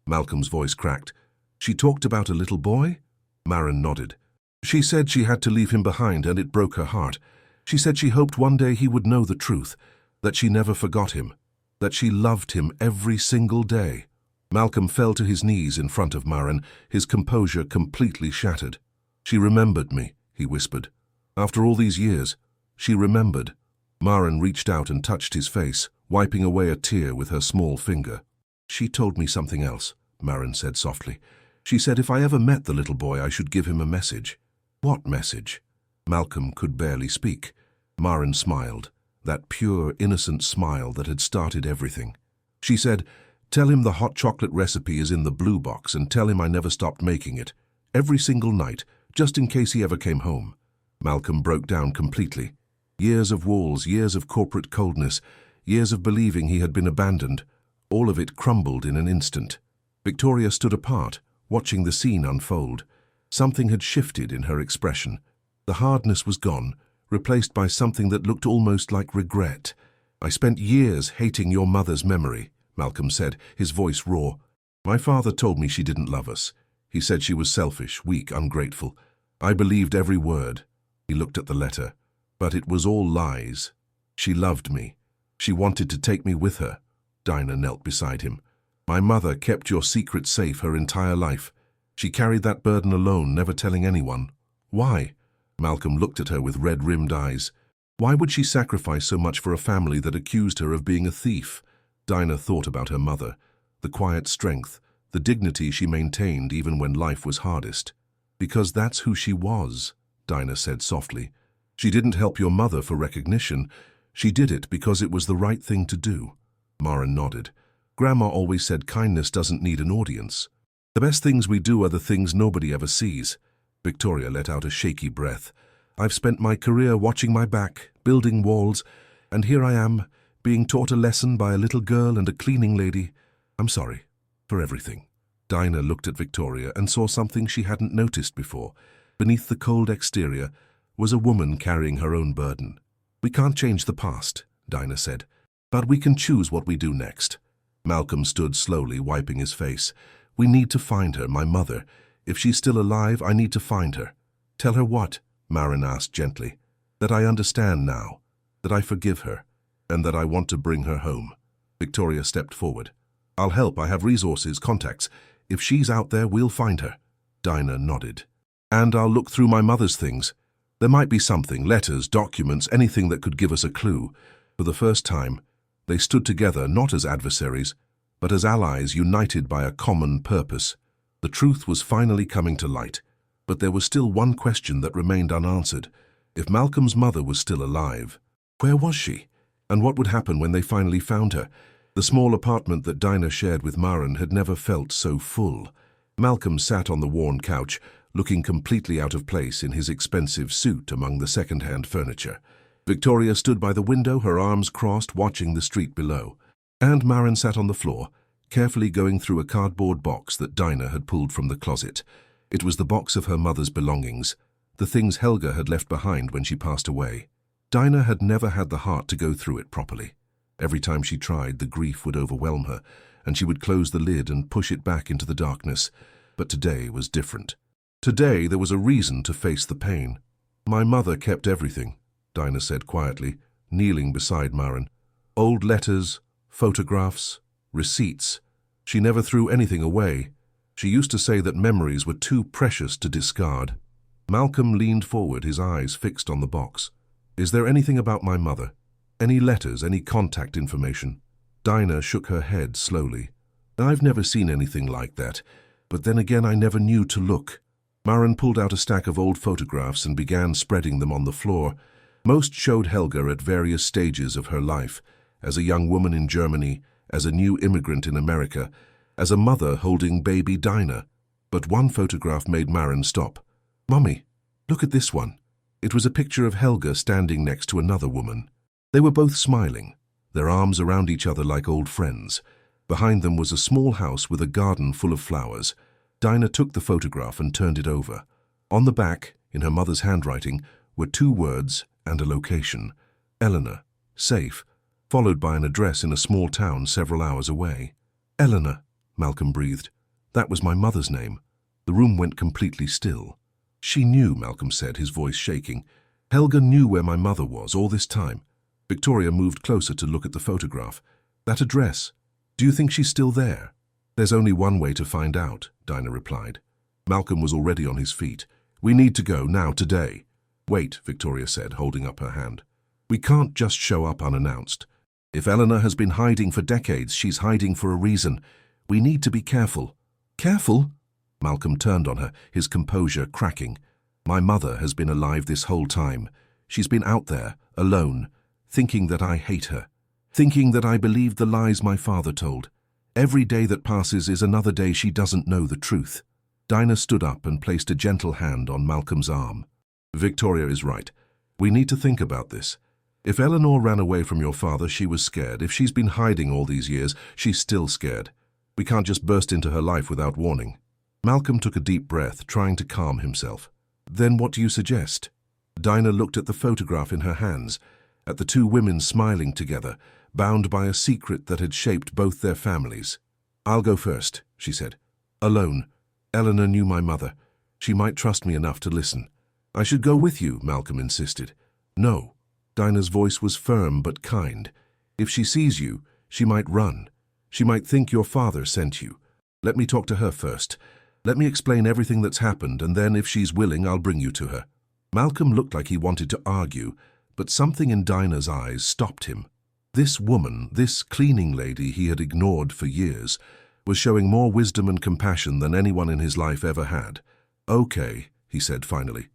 Malcolm's voice cracked. She talked about a little boy? Maren nodded. She said she had to leave him behind, and it broke her heart. She said she hoped one day he would know the truth, that she never forgot him, that she loved him every single day. Malcolm fell to his knees in front of Maren, his composure completely shattered. She remembered me, he whispered. After all these years, she remembered. Maren reached out and touched his face, wiping away a tear with her small finger. She told me something else, Maren said softly. She said if I ever met the little boy, I should give him a message. What message? Malcolm could barely speak. Maren smiled, that pure, innocent smile that had started everything. She said, tell him the hot chocolate recipe is in the blue box and tell him I never stopped making it. Every single night, just in case he ever came home. Malcolm broke down completely. Years of walls, years of corporate coldness, years of believing he had been abandoned. All of it crumbled in an instant. Victoria stood apart, watching the scene unfold. Something had shifted in her expression. The hardness was gone, replaced by something that looked almost like regret. I spent years hating your mother's memory, Malcolm said, his voice raw. My father told me she didn't love us. He said she was selfish, weak, ungrateful. I believed every word. He looked at the letter. But it was all lies. She loved me. She wanted to take me with her. Dinah knelt beside him. My mother kept your secret safe her entire life. She carried that burden alone, never telling anyone. Why? Malcolm looked at her with red-rimmed eyes. Why would she sacrifice so much for a family that accused her of being a thief? Dinah thought about her mother, the quiet strength, the dignity she maintained even when life was hardest. Because that's who she was, Dinah said softly. She didn't help your mother for recognition. She did it because it was the right thing to do. Maren nodded. Grandma always said kindness doesn't need an audience. The best things we do are the things nobody ever sees. Victoria let out a shaky breath. I've spent my career watching my back, building walls, and here I am, being taught a lesson by a little girl and a cleaning lady. I'm sorry for everything. Dinah looked at Victoria and saw something she hadn't noticed before. Beneath the cold exterior was a woman carrying her own burden. We can't change the past, Dinah said, but we can choose what we do next. Malcolm stood slowly, wiping his face. We need to find her, my mother. If she's still alive, I need to find her. Tell her what? Maren asked gently. That I understand now, that I forgive her, and that I want to bring her home. Victoria stepped forward. I'll help, I have resources, contacts. If she's out there, we'll find her. Dinah nodded. And I'll look through my mother's things. There might be something, letters, documents, anything that could give us a clue. For the first time, they stood together not as adversaries, but as allies united by a common purpose. The truth was finally coming to light, but there was still one question that remained unanswered. If Malcolm's mother was still alive, where was she? And what would happen when they finally found her? The small apartment that Dinah shared with Maren had never felt so full. Malcolm sat on the worn couch, looking completely out of place in his expensive suit among the second-hand furniture. Victoria stood by the window, her arms crossed, watching the street below. And Maren sat on the floor, carefully going through a cardboard box that Dinah had pulled from the closet. It was the box of her mother's belongings, the things Helga had left behind when she passed away. Dinah had never had the heart to go through it properly. Every time she tried, the grief would overwhelm her, and she would close the lid and push it back into the darkness. But today was different. Today there was a reason to face the pain. My mother kept everything, Dinah said quietly, kneeling beside Maren. Old letters, photographs, receipts. She never threw anything away. She used to say that memories were too precious to discard. Malcolm leaned forward, his eyes fixed on the box. Is there anything about my mother? Any letters, any contact information? Dinah shook her head slowly. I've never seen anything like that, but then again I never knew to look. Maren pulled out a stack of old photographs and began spreading them on the floor. Most showed Helga at various stages of her life, as a young woman in Germany, as a new immigrant in America, as a mother holding baby Dinah. But one photograph made Maren stop. Mummy, look at this one. It was a picture of Helga standing next to another woman. They were both smiling, their arms around each other like old friends. Behind them was a small house with a garden full of flowers. Dinah took the photograph and turned it over. On the back, in her mother's handwriting, were 2 words and a location: Eleanor, safe, followed by an address in a small town several hours away. Eleanor, Malcolm breathed. That was my mother's name. The room went completely still. She knew, Malcolm said, his voice shaking. Helga knew where my mother was all this time. Victoria moved closer to look at the photograph. That address. Do you think she's still there? There's only one way to find out, Dinah replied. Malcolm was already on his feet. We need to go now, today. Wait, Victoria said, holding up her hand. We can't just show up unannounced. If Eleanor has been hiding for decades, she's hiding for a reason. We need to be careful. Careful? Malcolm turned on her, his composure cracking. My mother has been alive this whole time. She's been out there, alone, thinking that I hate her, thinking that I believed the lies my father told. Every day that passes is another day she doesn't know the truth. Dinah stood up and placed a gentle hand on Malcolm's arm. Victoria is right. We need to think about this. If Eleanor ran away from your father, she was scared. If she's been hiding all these years, she's still scared. We can't just burst into her life without warning. Malcolm took a deep breath, trying to calm himself. Then what do you suggest? Dinah looked at the photograph in her hands, at the 2 women smiling together, bound by a secret that had shaped both their families. I'll go first, she said. Alone. Eleanor knew my mother. She might trust me enough to listen. I should go with you, Malcolm insisted. No. Dinah's voice was firm but kind. If she sees you, she might run. She might think your father sent you. Let me talk to her first. Let me explain everything that's happened, and then, if she's willing, I'll bring you to her. Malcolm looked like he wanted to argue, but something in Dinah's eyes stopped him. This woman, this cleaning lady he had ignored for years, was showing more wisdom and compassion than anyone in his life ever had. Okay, he said finally.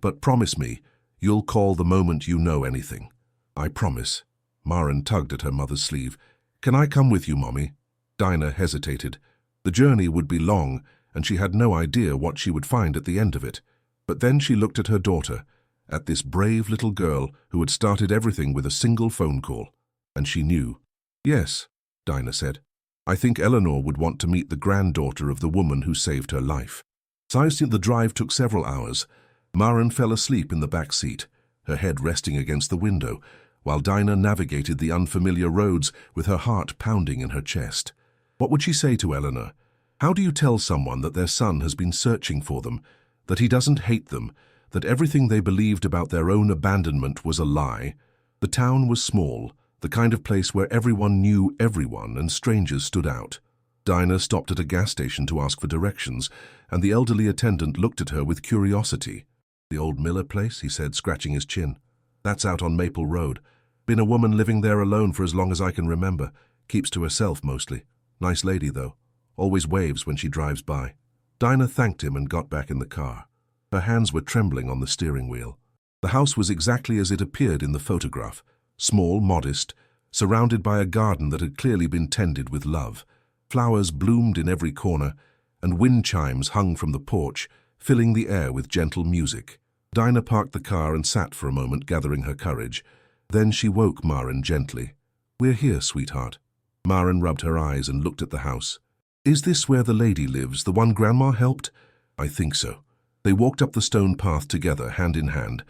But promise me, you'll call the moment you know anything. I promise. Maren tugged at her mother's sleeve. Can I come with you, Mommy? Dinah hesitated. The journey would be long, and she had no idea what she would find at the end of it. But then she looked at her daughter, at this brave little girl who had started everything with a single phone call. And she knew. Yes, Dinah said. I think Eleanor would want to meet the granddaughter of the woman who saved her life. The drive took several hours. Maren fell asleep in the back seat, her head resting against the window, while Dinah navigated the unfamiliar roads with her heart pounding in her chest. What would she say to Eleanor? How do you tell someone that their son has been searching for them, that he doesn't hate them, that everything they believed about their own abandonment was a lie? The town was small, the kind of place where everyone knew everyone and strangers stood out. Dinah stopped at a gas station to ask for directions, and the elderly attendant looked at her with curiosity. The old Miller place, he said, scratching his chin. That's out on Maple Road. Been a woman living there alone for as long as I can remember. Keeps to herself mostly. Nice lady, though. Always waves when she drives by. Dinah thanked him and got back in the car. Her hands were trembling on the steering wheel. The house was exactly as it appeared in the photograph. Small, modest, surrounded by a garden that had clearly been tended with love. Flowers bloomed in every corner, and wind chimes hung from the porch, filling the air with gentle music. Dinah parked the car and sat for a moment, gathering her courage. Then she woke Maren gently. We're here, sweetheart. Maren rubbed her eyes and looked at the house. Is this where the lady lives, the one Grandma helped? I think so. They walked up the stone path together, hand in hand.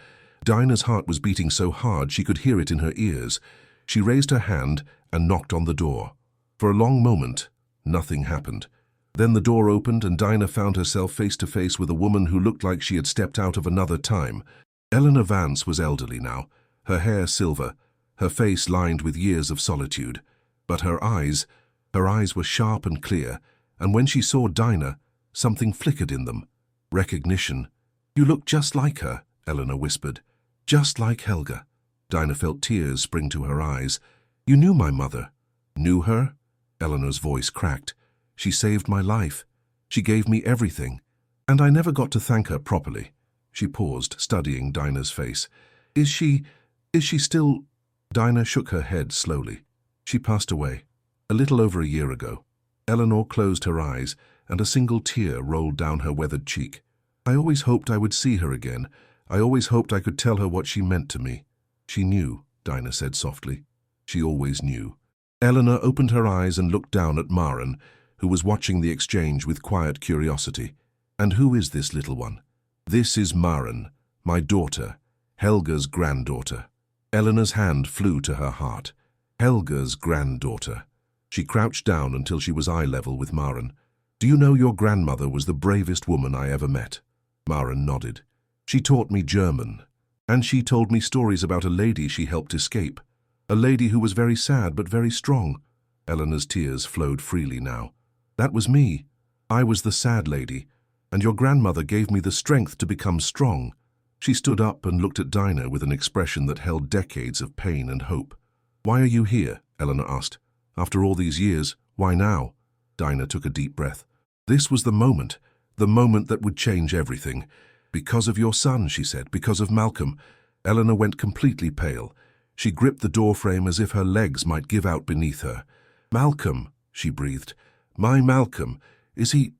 Dinah's heart was beating so hard she could hear it in her ears. She raised her hand and knocked on the door. For a long moment, nothing happened. Then the door opened and Dinah found herself face to face with a woman who looked like she had stepped out of another time. Eleanor Vance was elderly now, her hair silver, her face lined with years of solitude. But her eyes were sharp and clear, and when she saw Dinah, something flickered in them. Recognition. You look just like her, Eleanor whispered. Just like Helga. Dinah felt tears spring to her eyes. You knew my mother. Knew her? Eleanor's voice cracked. She saved my life. She gave me everything. And I never got to thank her properly. She paused, studying Dinah's face. Is she still... Dinah shook her head slowly. She passed away, a little over a year ago. Eleanor closed her eyes, and a single tear rolled down her weathered cheek. I always hoped I would see her again. I always hoped I could tell her what she meant to me. She knew, Dinah said softly. She always knew. Eleanor opened her eyes and looked down at Maren, who was watching the exchange with quiet curiosity. And who is this little one? This is Maren, my daughter, Helga's granddaughter. Eleanor's hand flew to her heart. Helga's granddaughter. She crouched down until she was eye level with Maren. Do you know your grandmother was the bravest woman I ever met? Maren nodded. She taught me German, and she told me stories about a lady she helped escape. A lady who was very sad but very strong. Eleanor's tears flowed freely now. That was me. I was the sad lady, and your grandmother gave me the strength to become strong. She stood up and looked at Dinah with an expression that held decades of pain and hope. Why are you here? Eleanor asked. After all these years, why now? Dinah took a deep breath. This was the moment that would change everything. Because of your son, she said, because of Malcolm. Eleanor went completely pale. She gripped the doorframe as if her legs might give out beneath her. Malcolm, she breathed. My Malcolm. Is he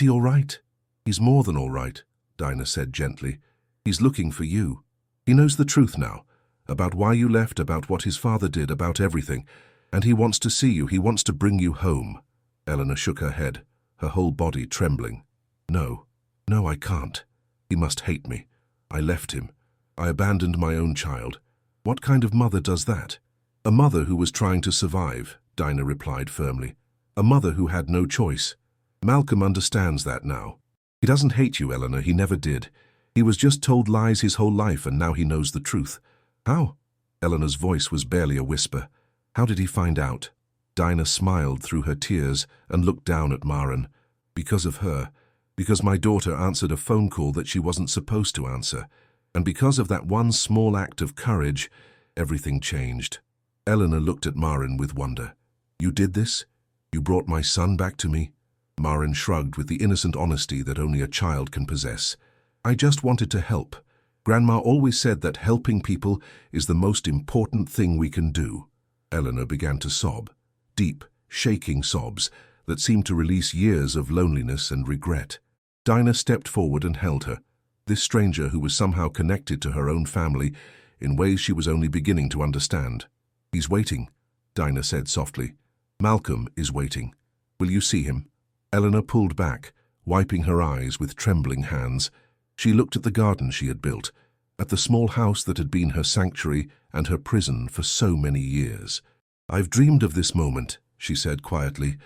all right? He's more than all right, Dinah said gently. He's looking for you. He knows the truth now, about why you left, about what his father did, about everything. And he wants to see you, he wants to bring you home. Eleanor shook her head, her whole body trembling. No, I can't. He must hate me. I left him. I abandoned my own child. What kind of mother does that? A mother who was trying to survive, Dinah replied firmly. A mother who had no choice. Malcolm understands that now. He doesn't hate you, Eleanor, he never did. He was just told lies his whole life and now he knows the truth. How? Eleanor's voice was barely a whisper. How did he find out? Dinah smiled through her tears and looked down at Maren. Because of her. Because my daughter answered a phone call that she wasn't supposed to answer. And because of that one small act of courage, everything changed. Eleanor looked at Maren with wonder. You did this? You brought my son back to me? Maren shrugged with the innocent honesty that only a child can possess. I just wanted to help. Grandma always said that helping people is the most important thing we can do. Eleanor began to sob, deep, shaking sobs that seemed to release years of loneliness and regret. Dinah stepped forward and held her, this stranger who was somehow connected to her own family in ways she was only beginning to understand. He's waiting, Dinah said softly. Malcolm is waiting. Will you see him? Eleanor pulled back, wiping her eyes with trembling hands. She looked at the garden she had built, at the small house that had been her sanctuary and her prison for so many years. I've dreamed of this moment, she said quietly.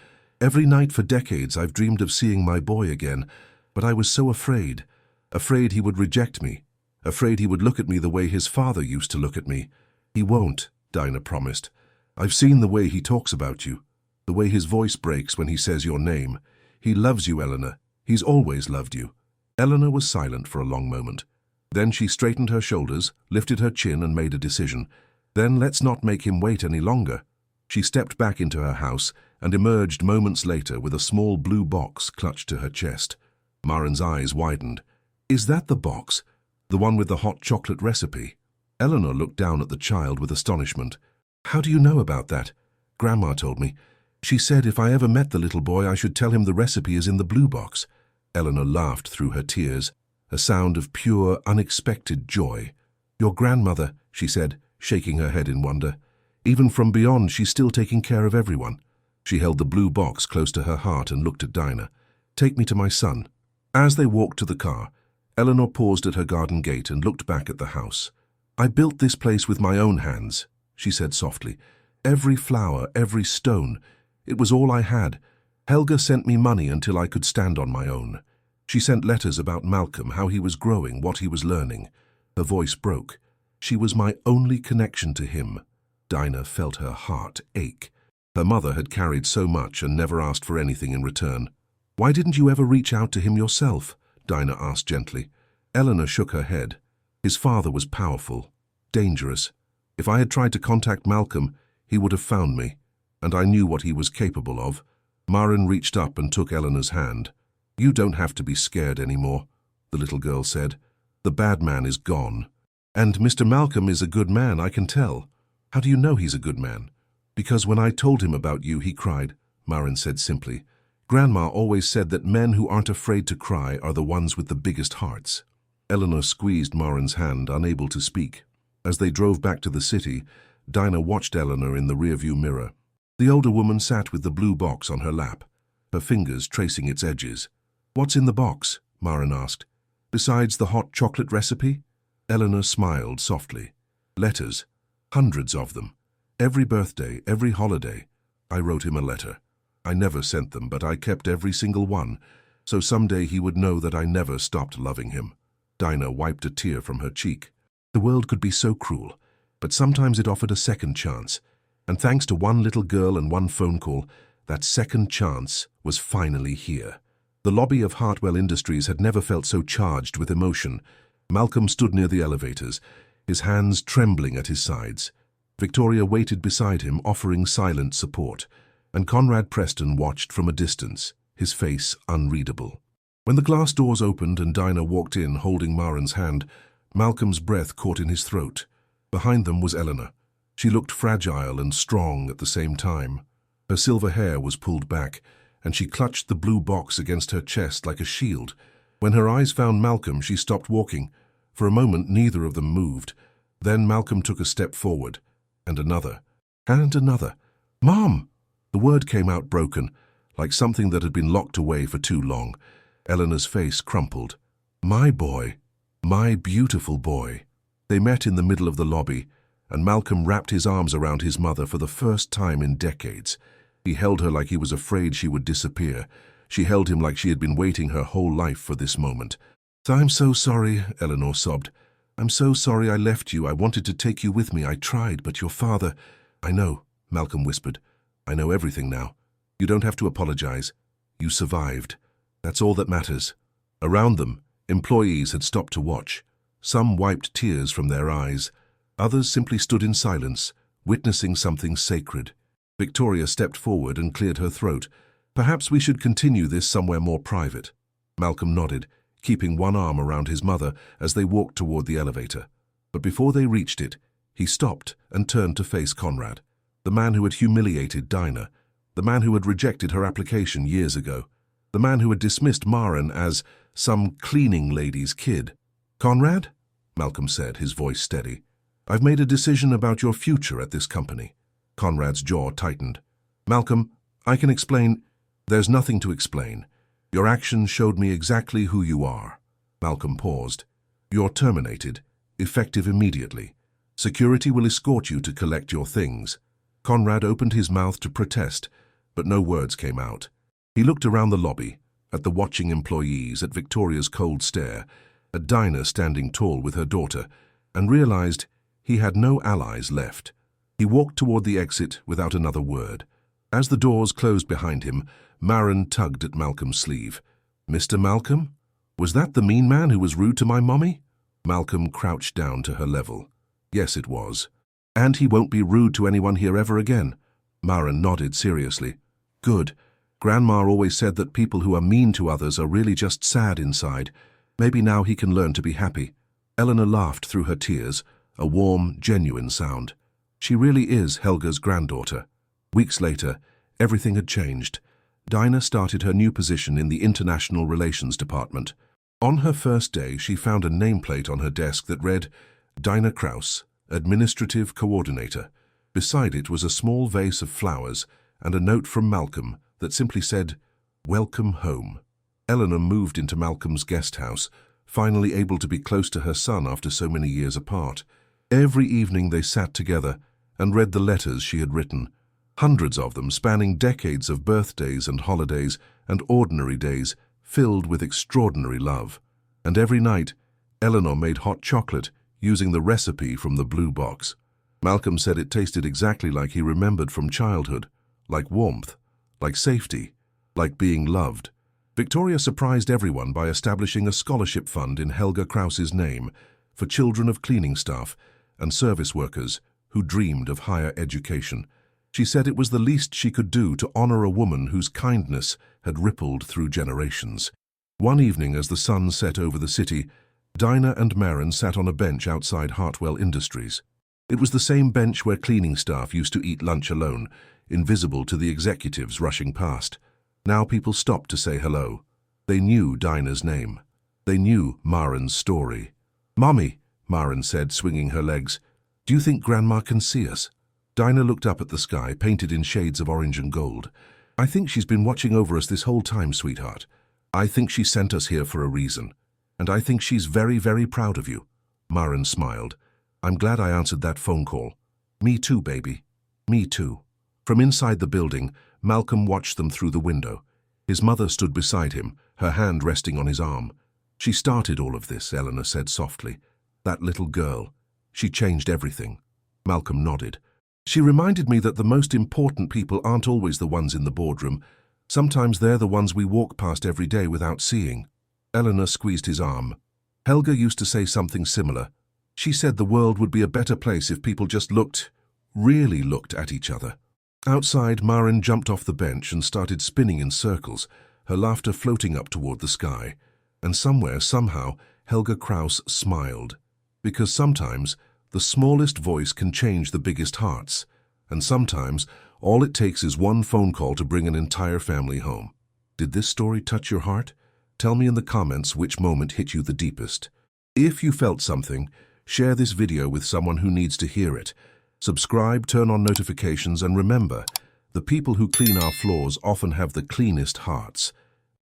Every night for decades I've dreamed of seeing my boy again, but I was so afraid. Afraid he would reject me. Afraid he would look at me the way his father used to look at me. He won't, Dinah promised. I've seen the way he talks about you, the way his voice breaks when he says your name. He loves you, Eleanor. He's always loved you. Eleanor was silent for a long moment. Then she straightened her shoulders, lifted her chin and made a decision. Then let's not make him wait any longer. She stepped back into her house and emerged moments later with a small blue box clutched to her chest. Maren's eyes widened. Is that the box? The one with the hot chocolate recipe? Eleanor looked down at the child with astonishment. How do you know about that? Grandma told me. She said if I ever met the little boy I should tell him the recipe is in the blue box. Eleanor laughed through her tears, a sound of pure, unexpected joy. Your grandmother, she said, shaking her head in wonder. Even from beyond, she's still taking care of everyone. She held the blue box close to her heart and looked at Dinah. Take me to my son. As they walked to the car, Eleanor paused at her garden gate and looked back at the house. I built this place with my own hands, she said softly. Every flower, every stone. It was all I had. Helga sent me money until I could stand on my own. She sent letters about Malcolm, how he was growing, what he was learning. Her voice broke. She was my only connection to him. Dinah felt her heart ache. Her mother had carried so much and never asked for anything in return. Why didn't you ever reach out to him yourself? Dinah asked gently. Eleanor shook her head. His father was powerful, dangerous. If I had tried to contact Malcolm, he would have found me, and I knew what he was capable of. Maren reached up and took Eleanor's hand. You don't have to be scared anymore, the little girl said. The bad man is gone. And Mr. Malcolm is a good man, I can tell. How do you know he's a good man? Because when I told him about you, he cried, Maren said simply. Grandma always said that men who aren't afraid to cry are the ones with the biggest hearts. Eleanor squeezed Maren's hand, unable to speak. As they drove back to the city, Dinah watched Eleanor in the rearview mirror. The older woman sat with the blue box on her lap, her fingers tracing its edges. "What's in the box?" Maren asked. "Besides the hot chocolate recipe?" Eleanor smiled softly. "Letters. Hundreds of them. Every birthday, every holiday. I wrote him a letter. I never sent them, but I kept every single one, so someday he would know that I never stopped loving him." Dinah wiped a tear from her cheek. The world could be so cruel, but sometimes it offered a second chance. And thanks to one little girl and one phone call, that second chance was finally here. The lobby of Hartwell Industries had never felt so charged with emotion. Malcolm stood near the elevators, his hands trembling at his sides. Victoria waited beside him, offering silent support, and Conrad Preston watched from a distance, his face unreadable. When the glass doors opened and Dinah walked in holding Maren's hand, Malcolm's breath caught in his throat. Behind them was Eleanor. She looked fragile and strong at the same time. Her silver hair was pulled back, and she clutched the blue box against her chest like a shield. When her eyes found Malcolm, she stopped walking. For a moment, neither of them moved. Then Malcolm took a step forward, and another, and another. "Mom!" The word came out broken, like something that had been locked away for too long. Eleanor's face crumpled. "My boy. My beautiful boy." They met in the middle of the lobby, and Malcolm wrapped his arms around his mother for the first time in decades. He held her like he was afraid she would disappear. She held him like she had been waiting her whole life for this moment. "I'm so sorry," Eleanor sobbed. "I'm so sorry I left you. I wanted to take you with me. I tried, but your father—" "I know," Malcolm whispered. "I know everything now. You don't have to apologize. You survived. That's all that matters." Around them, employees had stopped to watch. Some wiped tears from their eyes. Others simply stood in silence, witnessing something sacred. Victoria stepped forward and cleared her throat. "Perhaps we should continue this somewhere more private." Malcolm nodded, keeping one arm around his mother as they walked toward the elevator. But before they reached it, he stopped and turned to face Conrad, the man who had humiliated Dinah, the man who had rejected her application years ago, the man who had dismissed Maren as some cleaning lady's kid. "Conrad," Malcolm said, his voice steady, "I've made a decision about your future at this company." Conrad's jaw tightened. "Malcolm, I can explain—" "There's nothing to explain. Your actions showed me exactly who you are." Malcolm paused. "You're terminated, effective immediately. Security will escort you to collect your things." Conrad opened his mouth to protest, but no words came out. He looked around the lobby, at the watching employees, at Victoria's cold stare, at Dinah standing tall with her daughter, and realized he had no allies left. He walked toward the exit without another word. As the doors closed behind him, Maren tugged at Malcolm's sleeve. "Mr. Malcolm? Was that the mean man who was rude to my mommy?" Malcolm crouched down to her level. "Yes, it was. And he won't be rude to anyone here ever again." Maren nodded seriously. "Good. Grandma always said that people who are mean to others are really just sad inside. Maybe now he can learn to be happy." Eleanor laughed through her tears, a warm, genuine sound. She really is Helga's granddaughter. Weeks later, everything had changed. Dinah started her new position in the International Relations Department. On her first day, she found a nameplate on her desk that read, "Dinah Kraus, Administrative Coordinator." Beside it was a small vase of flowers and a note from Malcolm that simply said, "Welcome home." Eleanor moved into Malcolm's guest house, finally able to be close to her son after so many years apart. Every evening they sat together and read the letters she had written, hundreds of them spanning decades of birthdays and holidays and ordinary days filled with extraordinary love. And every night, Eleanor made hot chocolate using the recipe from the blue box. Malcolm said it tasted exactly like he remembered from childhood, like warmth, like safety, like being loved. Victoria surprised everyone by establishing a scholarship fund in Helga Kraus's name for children of cleaning staff and service workers who dreamed of higher education. She said it was the least she could do to honor a woman whose kindness had rippled through generations. One evening as the sun set over the city, Dinah and Maren sat on a bench outside Hartwell Industries. It was the same bench where cleaning staff used to eat lunch alone, invisible to the executives rushing past. Now people stopped to say hello. They knew Dinah's name. They knew Maren's story. "Mommy," Maren said, swinging her legs, Do you think Grandma can see us? Dinah looked up at the sky, painted in shades of orange and gold. I think she's been watching over us this whole time, sweetheart. I think she sent us here for a reason. And I think she's very, very proud of you. Maren smiled. I'm glad I answered that phone call. Me too, baby. Me too. From inside the building, Malcolm watched them through the window. His mother stood beside him, her hand resting on his arm. She started all of this, Eleanor said softly. That little girl. She changed everything. Malcolm nodded. She reminded me that the most important people aren't always the ones in the boardroom. Sometimes they're the ones we walk past every day without seeing. Eleanor squeezed his arm. Helga used to say something similar. She said the world would be a better place if people just really looked at each other. Outside, Maren jumped off the bench and started spinning in circles, her laughter floating up toward the sky. And somewhere, somehow, Helga Kraus smiled. Because sometimes, the smallest voice can change the biggest hearts. And sometimes, all it takes is one phone call to bring an entire family home. Did this story touch your heart? Tell me in the comments which moment hit you the deepest. If you felt something, share this video with someone who needs to hear it. Subscribe, turn on notifications, and remember, the people who clean our floors often have the cleanest hearts.